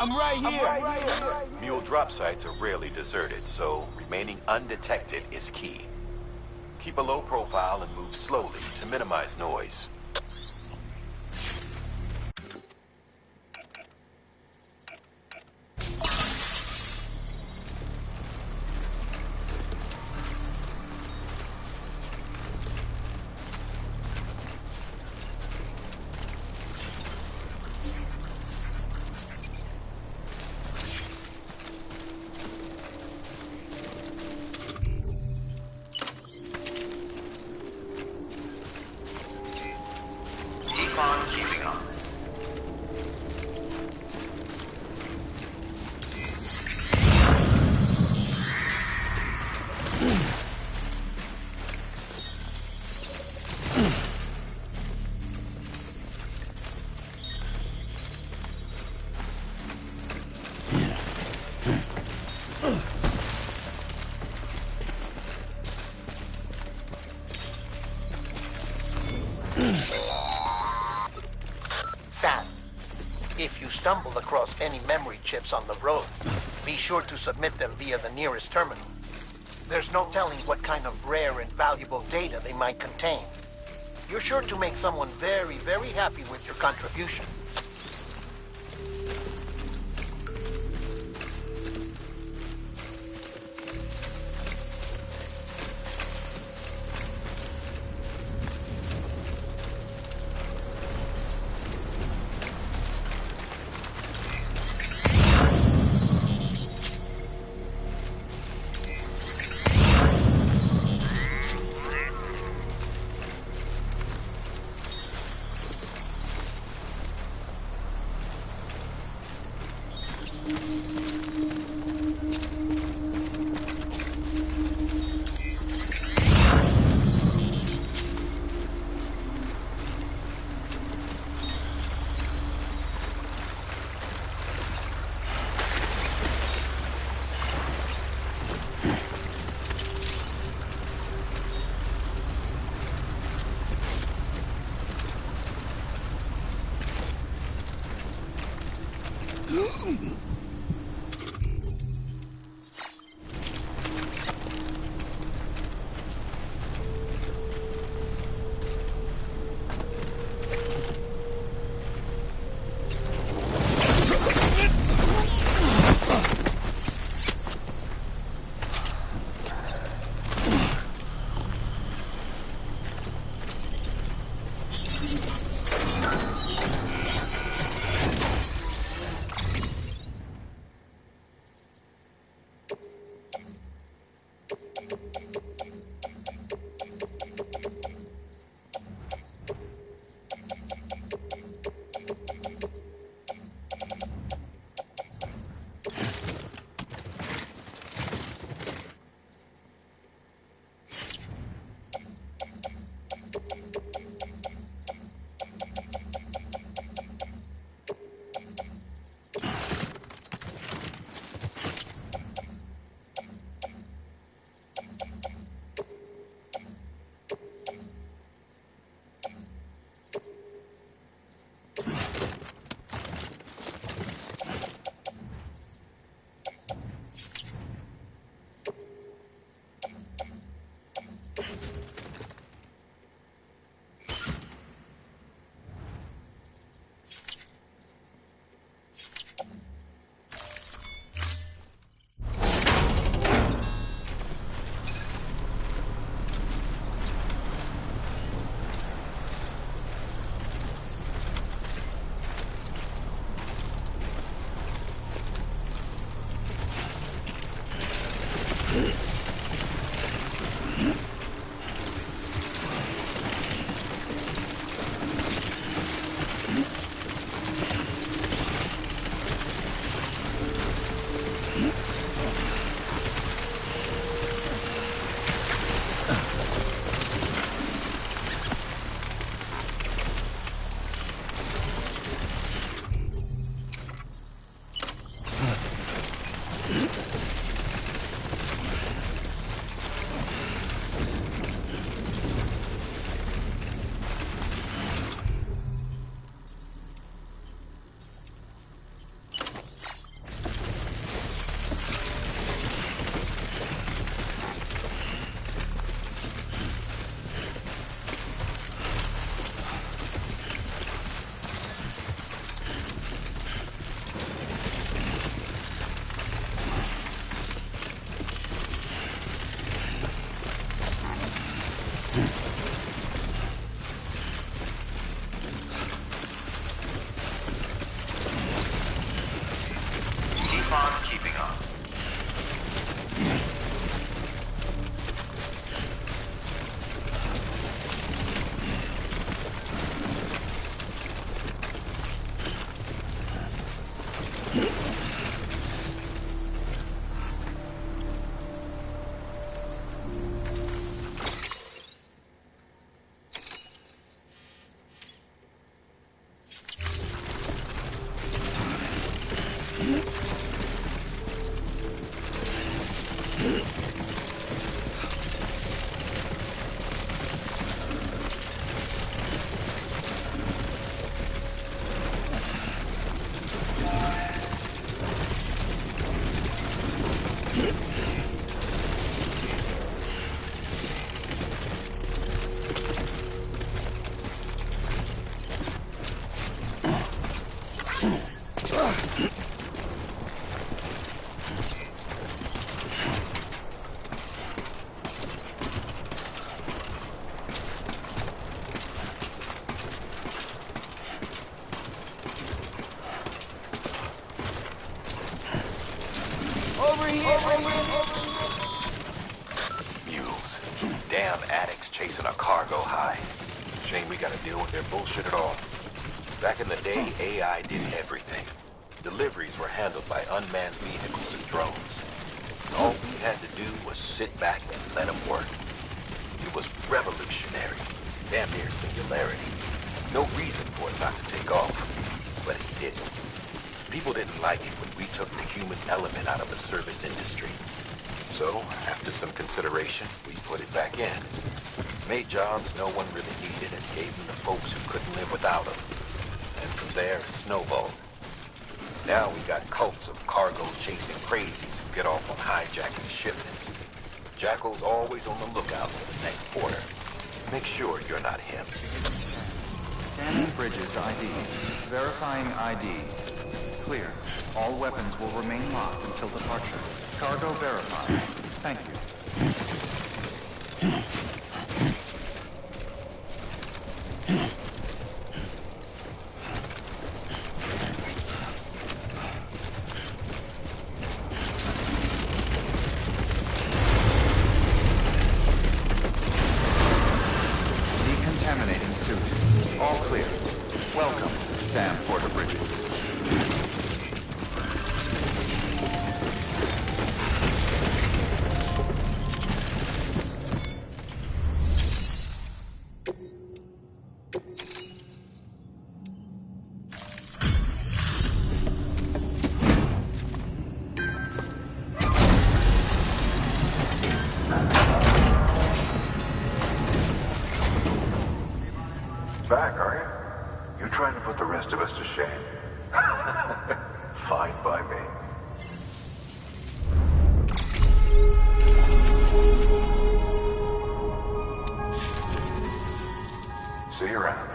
I'm right here. Mule drop sites are rarely deserted, so remaining undetected is key. Keep a low profile and move slowly to minimize noise. Keeping on. Sam, if you stumble across any memory chips on the road, be sure to submit them via the nearest terminal. There's no telling what kind of rare and valuable data they might contain. You're sure to make someone very, very happy with your contribution. Mules. Damn addicts chasing a cargo high. Shame we gotta deal with their bullshit at all. Back in the day, AI did everything. Deliveries were handled by unmanned vehicles and drones. All we had to do was sit back and let them work. It was revolutionary. Damn near singularity. No reason for it not to take off. But it didn't. People didn't like it when we took the human element out of the service industry. So, after some consideration, we put it back in. Made jobs no one really needed and gave them to folks who couldn't live without them. And from there, it snowballed. Now we got cults of cargo-chasing crazies who get off on hijacking shipments. Jackal's always on the lookout for the next order. Make sure you're not him. Scanning bridges ID. Verifying ID. Clear. All weapons will remain locked until departure. Cargo verified. Thank you. Decontaminating suit. All clear. Welcome, Sam Porter Bridges. Back, are you? You trying to put the rest of us to shame? Fine by me. See you around.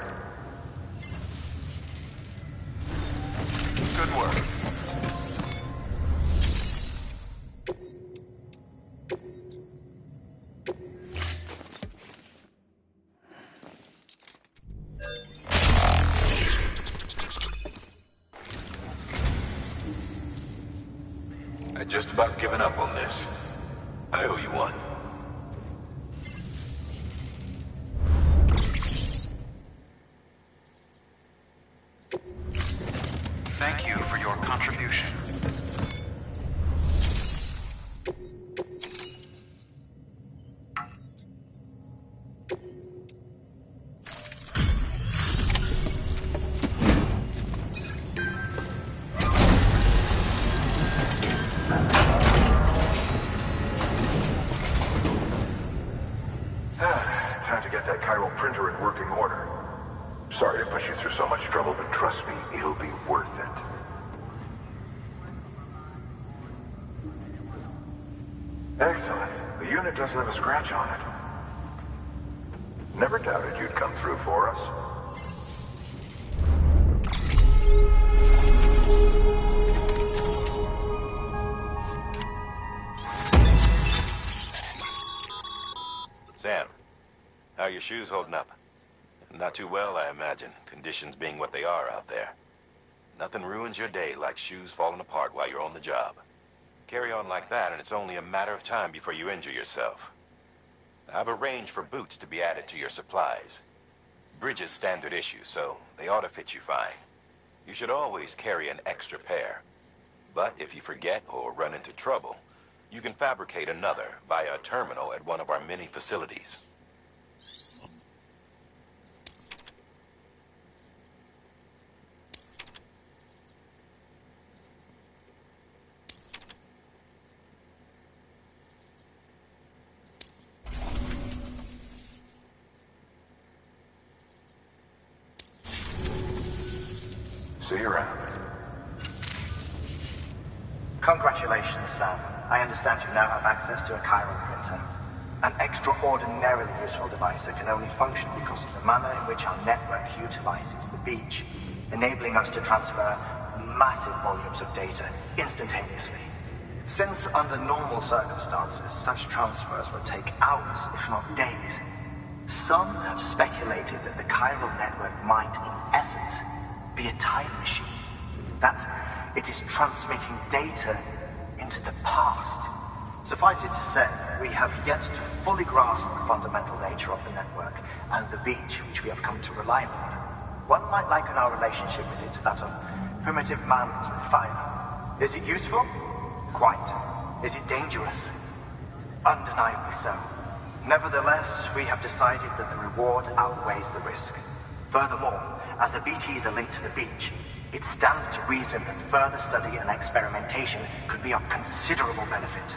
Good work. I'd just about given up on this. I owe you one. Thank you for your contribution. Time to get that chiral printer in working order. Sorry to push you through so much trouble, but trust me, it'll be worth it. Excellent. The unit doesn't have a scratch on it. Never doubted you'd come through for us. Sam, how are your shoes holding up? Not too well, I imagine, conditions being what they are out there. Nothing ruins your day like shoes falling apart while you're on the job. Carry on like that, and it's only a matter of time before you injure yourself. I've arranged for boots to be added to your supplies. Bridges standard issue, so they ought to fit you fine. You should always carry an extra pair. But if you forget or run into trouble, you can fabricate another via a terminal at one of our many facilities. See you around. Congratulations, Sam. I understand you now have access to a chiral printer. An extraordinarily useful device that can only function because of the manner in which our network utilizes the beach, enabling us to transfer massive volumes of data instantaneously. Since under normal circumstances, such transfers would take hours, if not days, some have speculated that the chiral network might, in essence, be a time machine. That it is transmitting data into the past. Suffice it to say, we have yet to fully grasp the fundamental nature of the network and the beach which we have come to rely on. One might liken our relationship with it to that of primitive mans with fire. Is it useful? Quite. Is it dangerous? Undeniably so. Nevertheless, we have decided that the reward outweighs the risk. Furthermore, as the BTs are linked to the beach, it stands to reason that further study and experimentation could be of considerable benefit.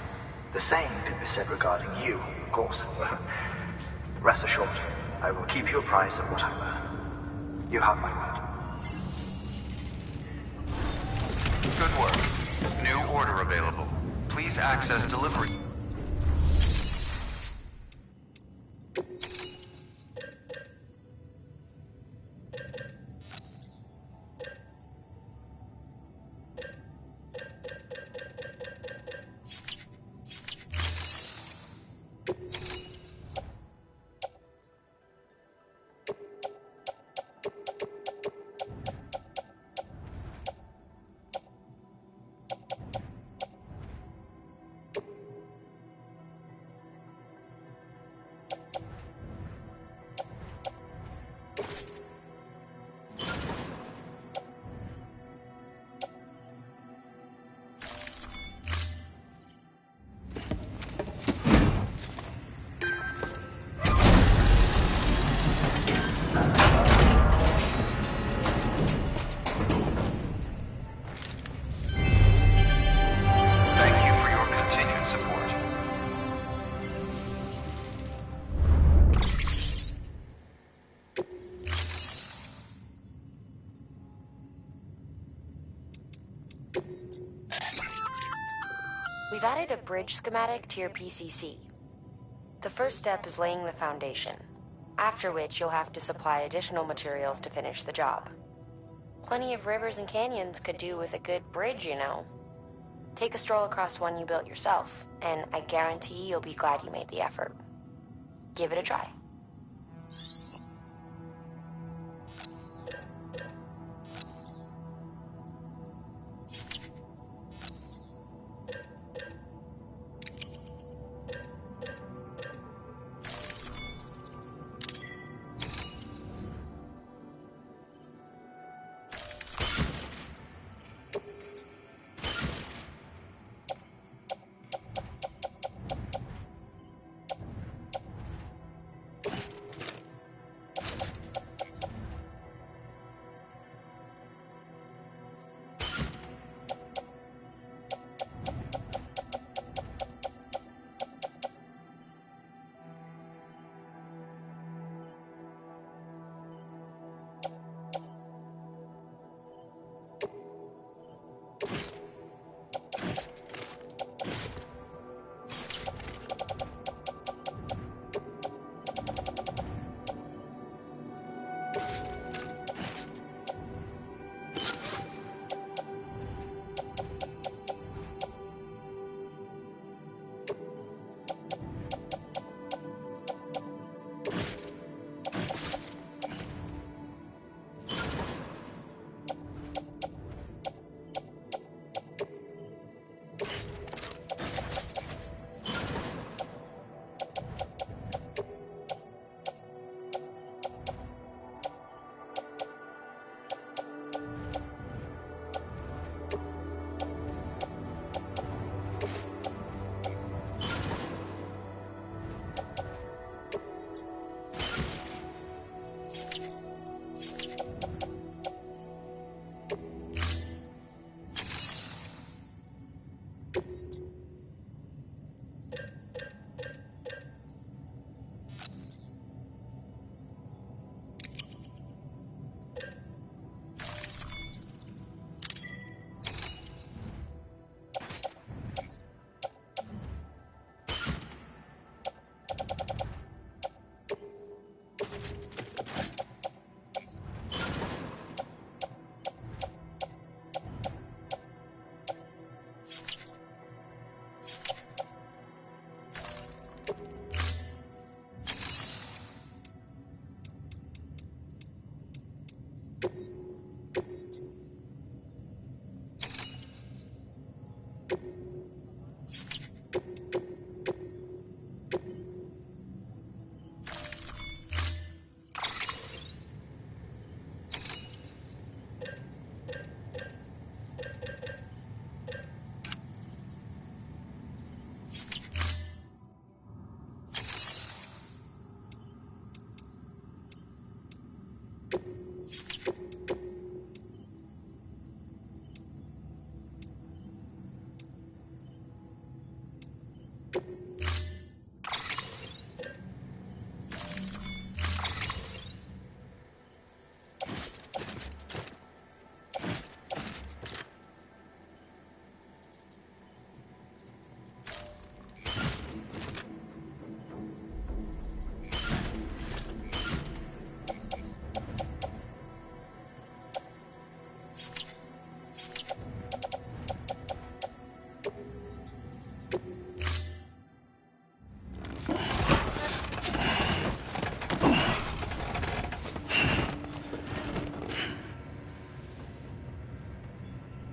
The same could be said regarding you, of course. Rest assured, I will keep you apprised of what I learn. You have my word. Good work. New order available. Please access delivery. We've added a bridge schematic to your PCC. The first step is laying the foundation, after which you'll have to supply additional materials to finish the job. Plenty of rivers and canyons could do with a good bridge, you know. Take a stroll across one you built yourself, and I guarantee you'll be glad you made the effort. Give it a try.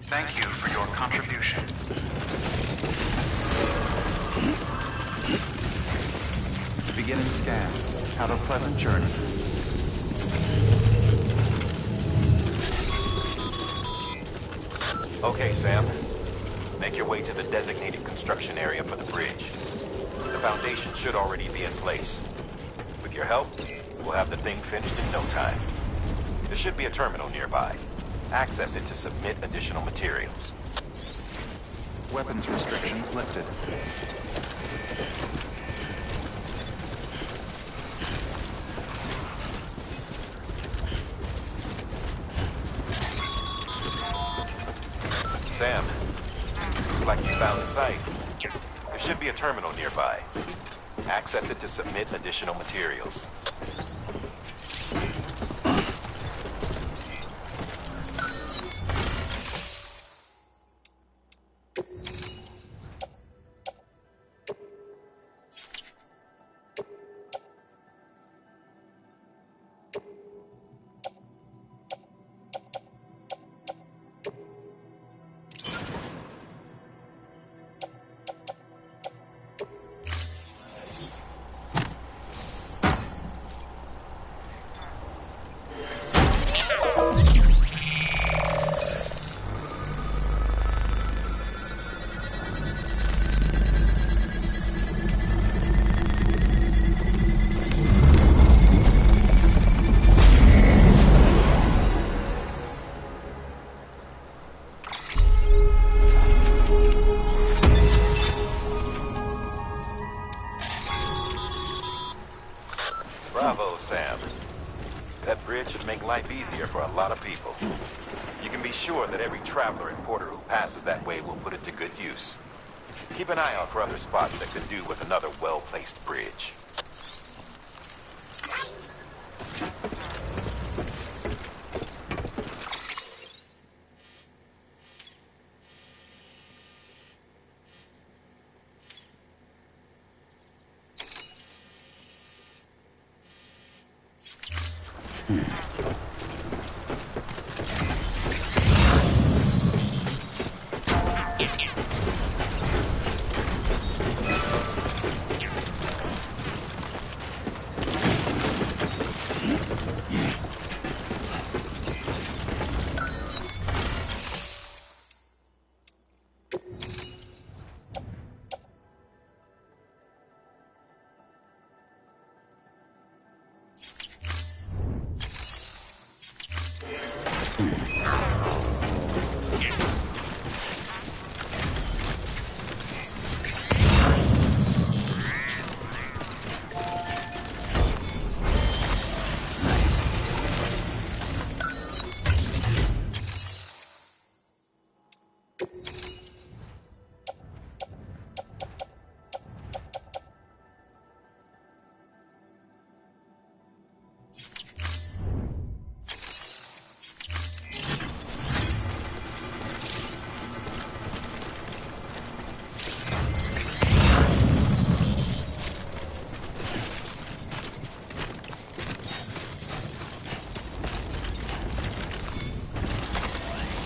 Thank you for your contribution. Beginning scan. Have a pleasant journey. Okay, Sam. Make your way to the designated construction area for the bridge. The foundation should already be in place. With your help, we'll have the thing finished in no time. There should be a terminal nearby. Access it to submit additional materials. Weapons restrictions lifted. Sam, looks like you found the site. There should be a terminal nearby. Access it to submit additional materials. Bravo, Sam. That bridge should make life easier for a lot of people. You can be sure that every traveler and porter who passes that way will put it to good use. Keep an eye out for other spots that could do with another well-placed bridge.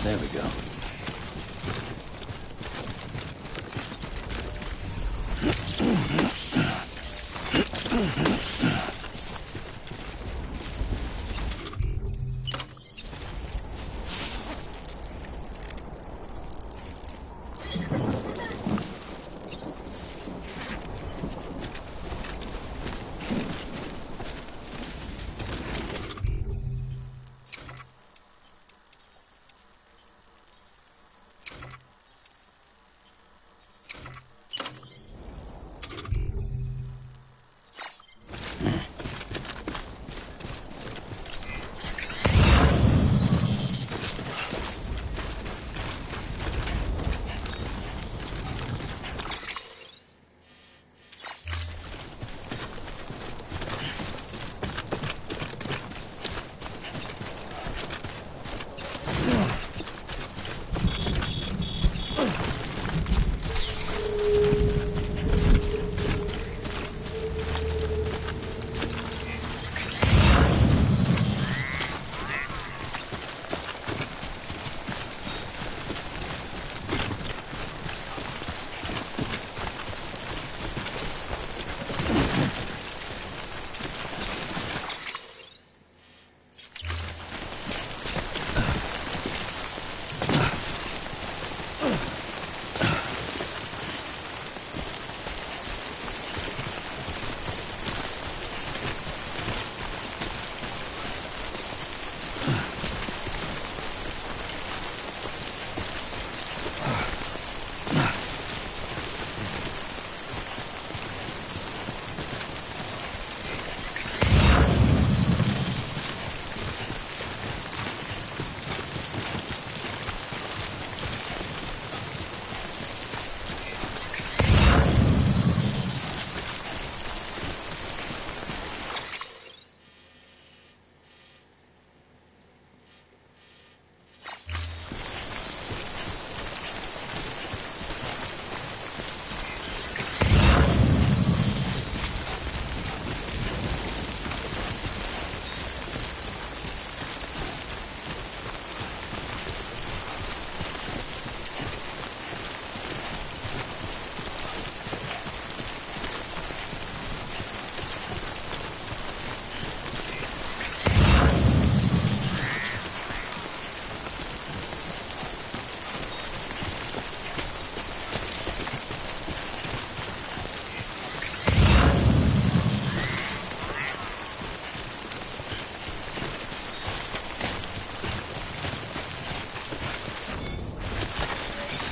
There we go.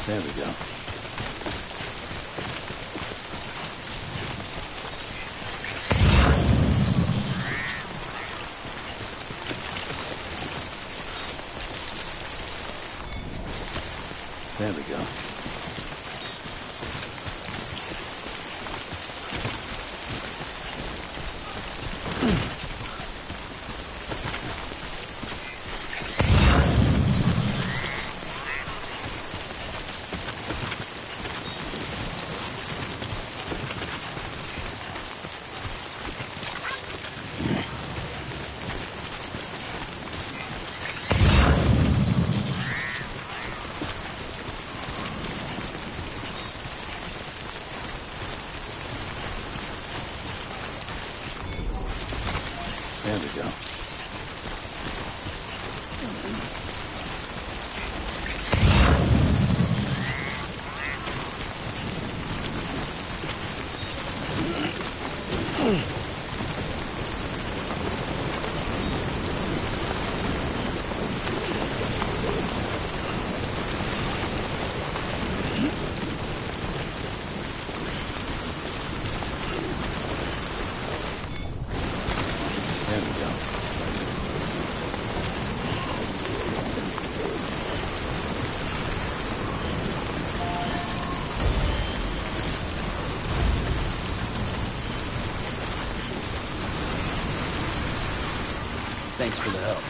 There we go. There we go. There we go. Thanks for the help.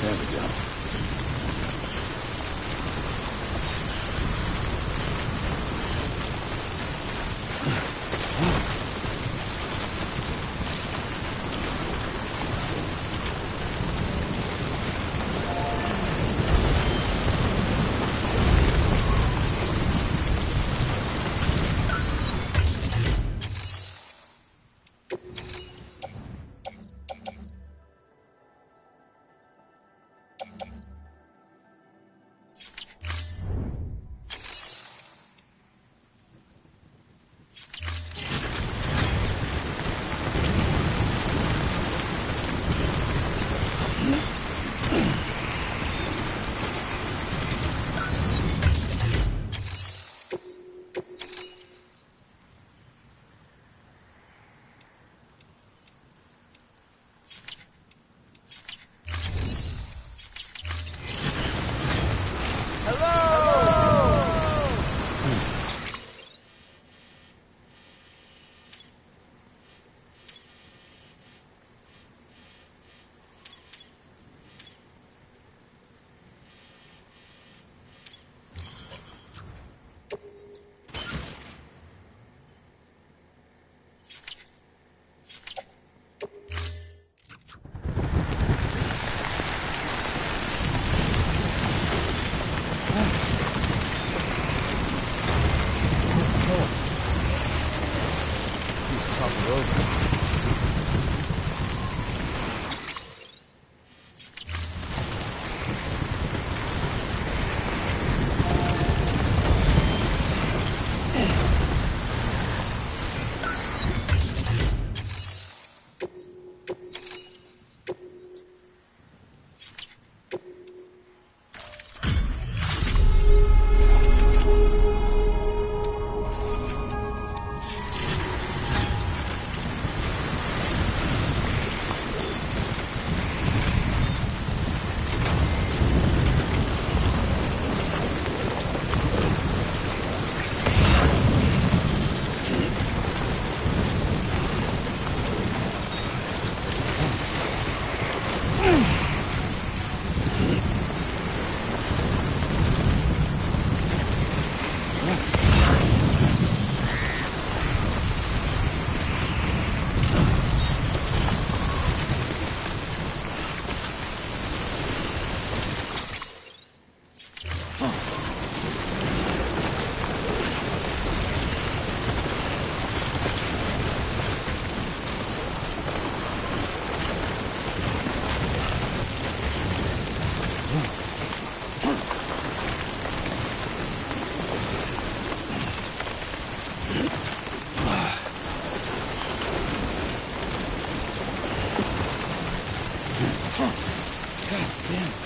There we go. again.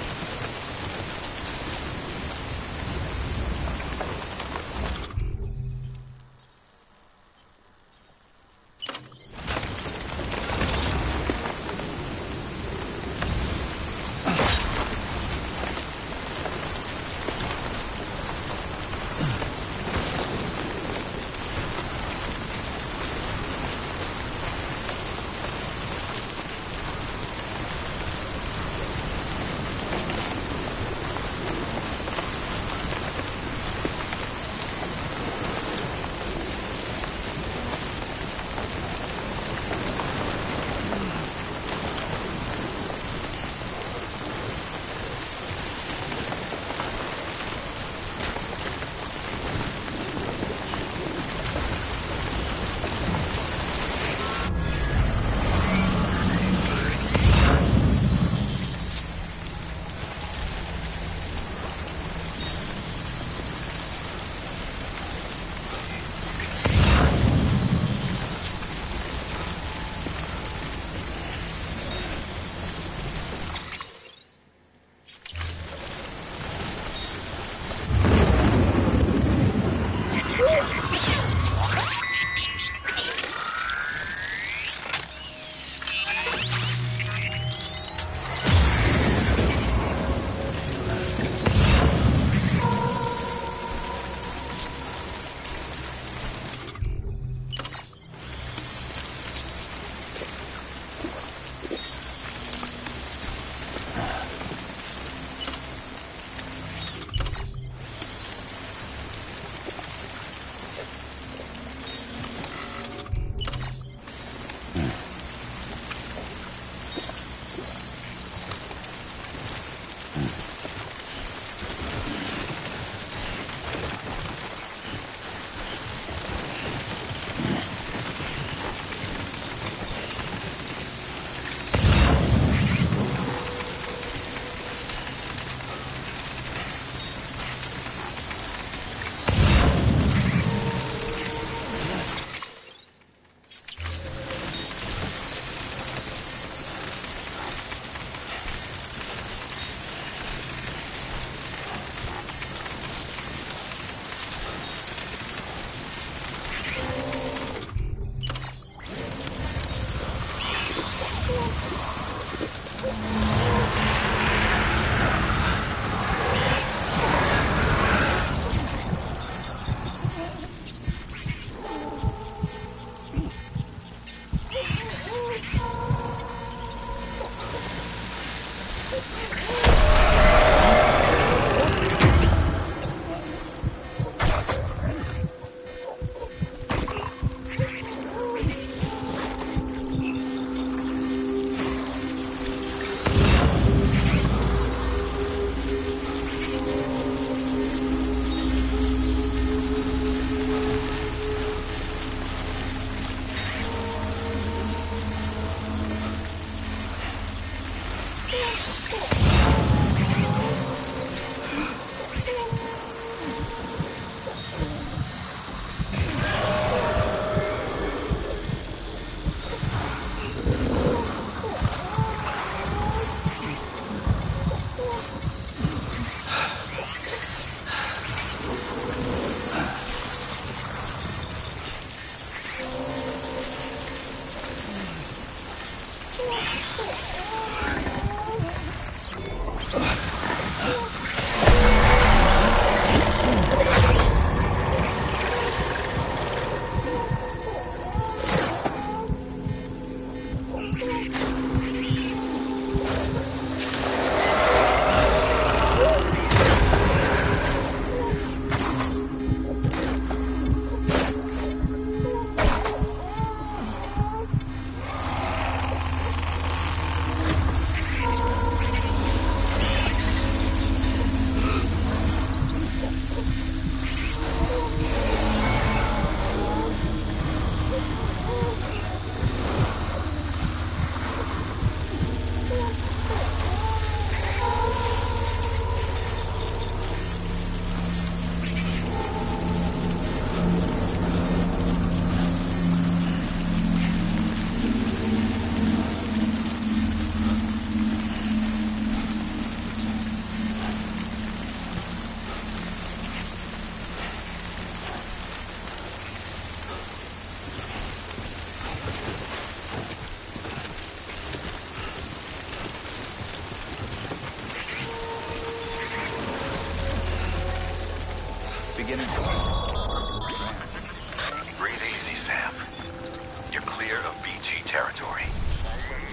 of BG territory.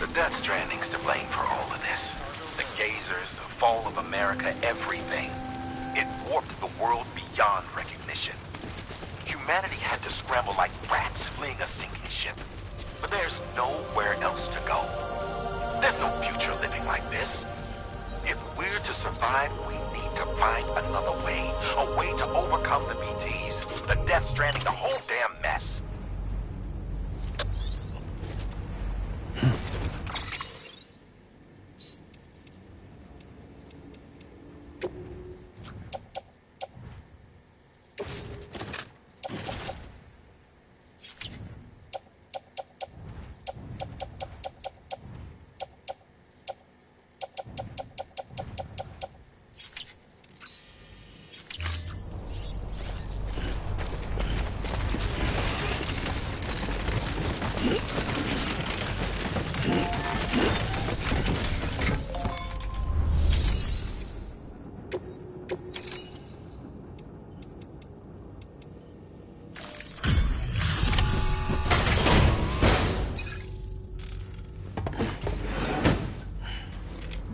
The Death Stranding's to blame for all of this. The gazers, the fall of America, everything. It warped the world beyond recognition. Humanity had to scramble like rats fleeing a sinking ship. But there's nowhere else to go. There's no future living like this. If we're to survive, we need to find another way. A way to overcome the BTs, the Death Stranding, the whole damn mess.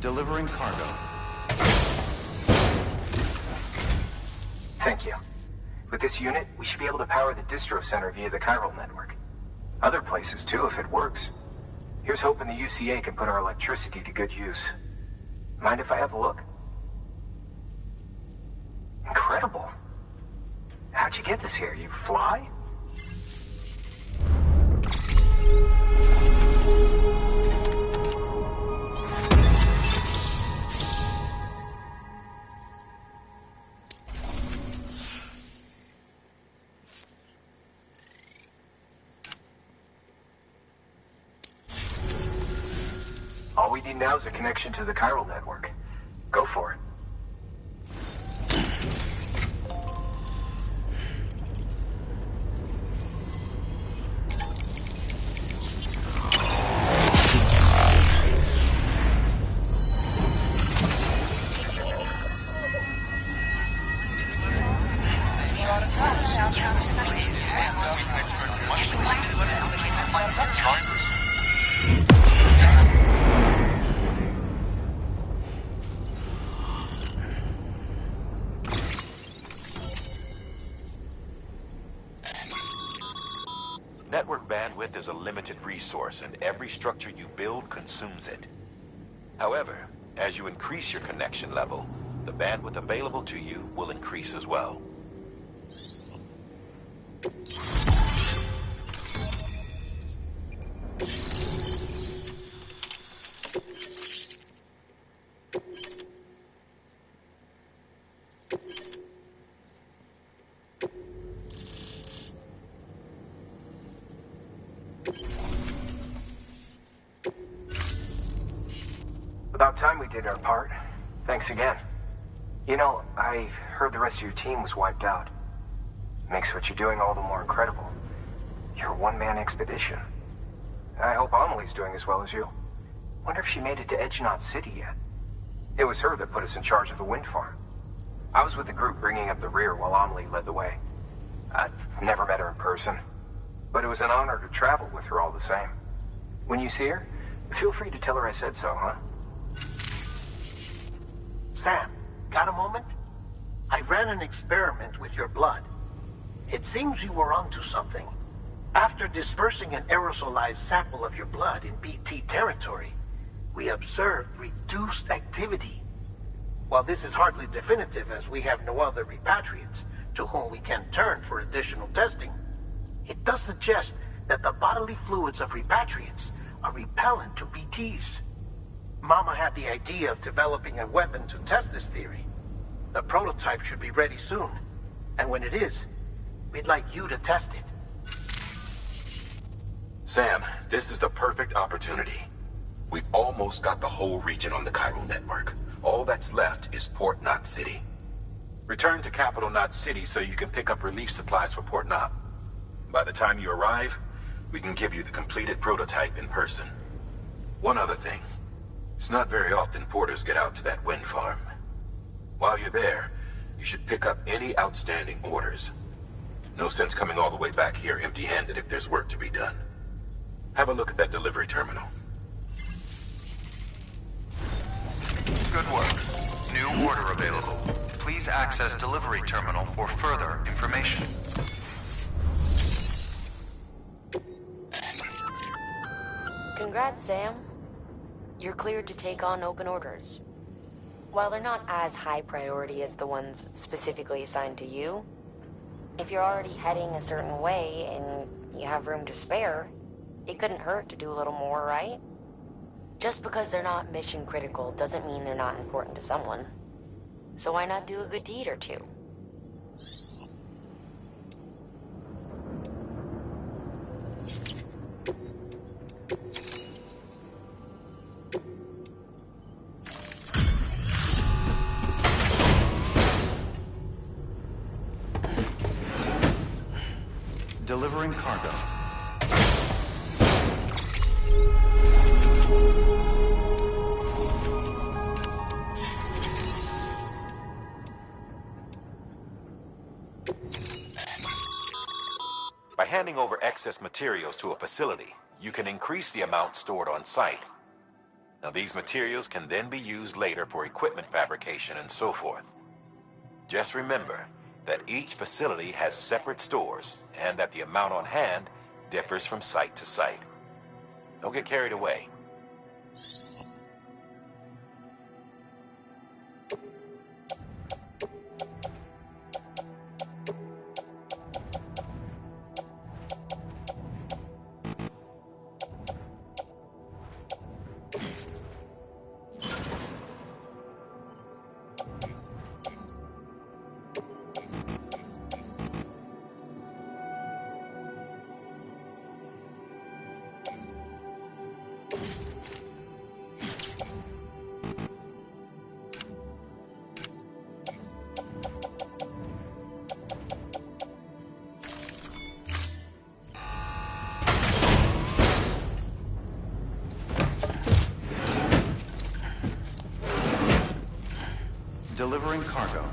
Delivering cargo. Thank you. With this unit, we should be able to power the distro center via the chiral network. Other places too, if it works. Here's hoping the UCA can put our electricity to good use. Mind if I have a look? Incredible. How'd you get this here? You fly? All we need now is a connection to the chiral network. Go for it. Network bandwidth is a limited resource, and every structure you build consumes it. However, as you increase your connection level, the bandwidth available to you will increase as well. About time we did our part. Thanks again. You know, I heard the rest of your team was wiped out. Makes what you're doing all the more incredible. You're a one-man expedition. I hope Amelie's doing as well as you. Wonder if she made it to Edgenot City yet. It was her that put us in charge of the wind farm. I was with the group bringing up the rear while Amelie led the way. I've never met her in person, but it was an honor to travel with her all the same. When you see her, feel free to tell her I said so, huh? Sam, got a moment? I ran an experiment with your blood. It seems you were onto something. After dispersing an aerosolized sample of your blood in BT territory, we observed reduced activity. While this is hardly definitive, as we have no other repatriates to whom we can turn for additional testing, it does suggest that the bodily fluids of repatriates are repellent to BTs. Mama had the idea of developing a weapon to test this theory. The prototype should be ready soon, and when it is, we'd like you to test it. Sam, this is the perfect opportunity. We've almost got the whole region on the chiral network. All that's left is Port Knot City. Return to Capital Knot City so you can pick up relief supplies for Port Knot. By the time you arrive, we can give you the completed prototype in person. One other thing. It's not very often porters get out to that wind farm. While you're there, you should pick up any outstanding orders. No sense coming all the way back here empty-handed if there's work to be done. Have a look at that delivery terminal. Good work. New order available. Please access delivery terminal for further information. Congrats, Sam. You're cleared to take on open orders. While they're not as high priority as the ones specifically assigned to you, if you're already heading a certain way and you have room to spare, it couldn't hurt to do a little more, right? Just because they're not mission critical doesn't mean they're not important to someone. So why not do a good deed or two? Delivering cargo. By handing over excess materials to a facility, you can increase the amount stored on site. Now, these materials can then be used later for equipment fabrication and so forth. Just remember that each facility has separate stores and that the amount on hand differs from site to site. Don't get carried away. Delivering cargo.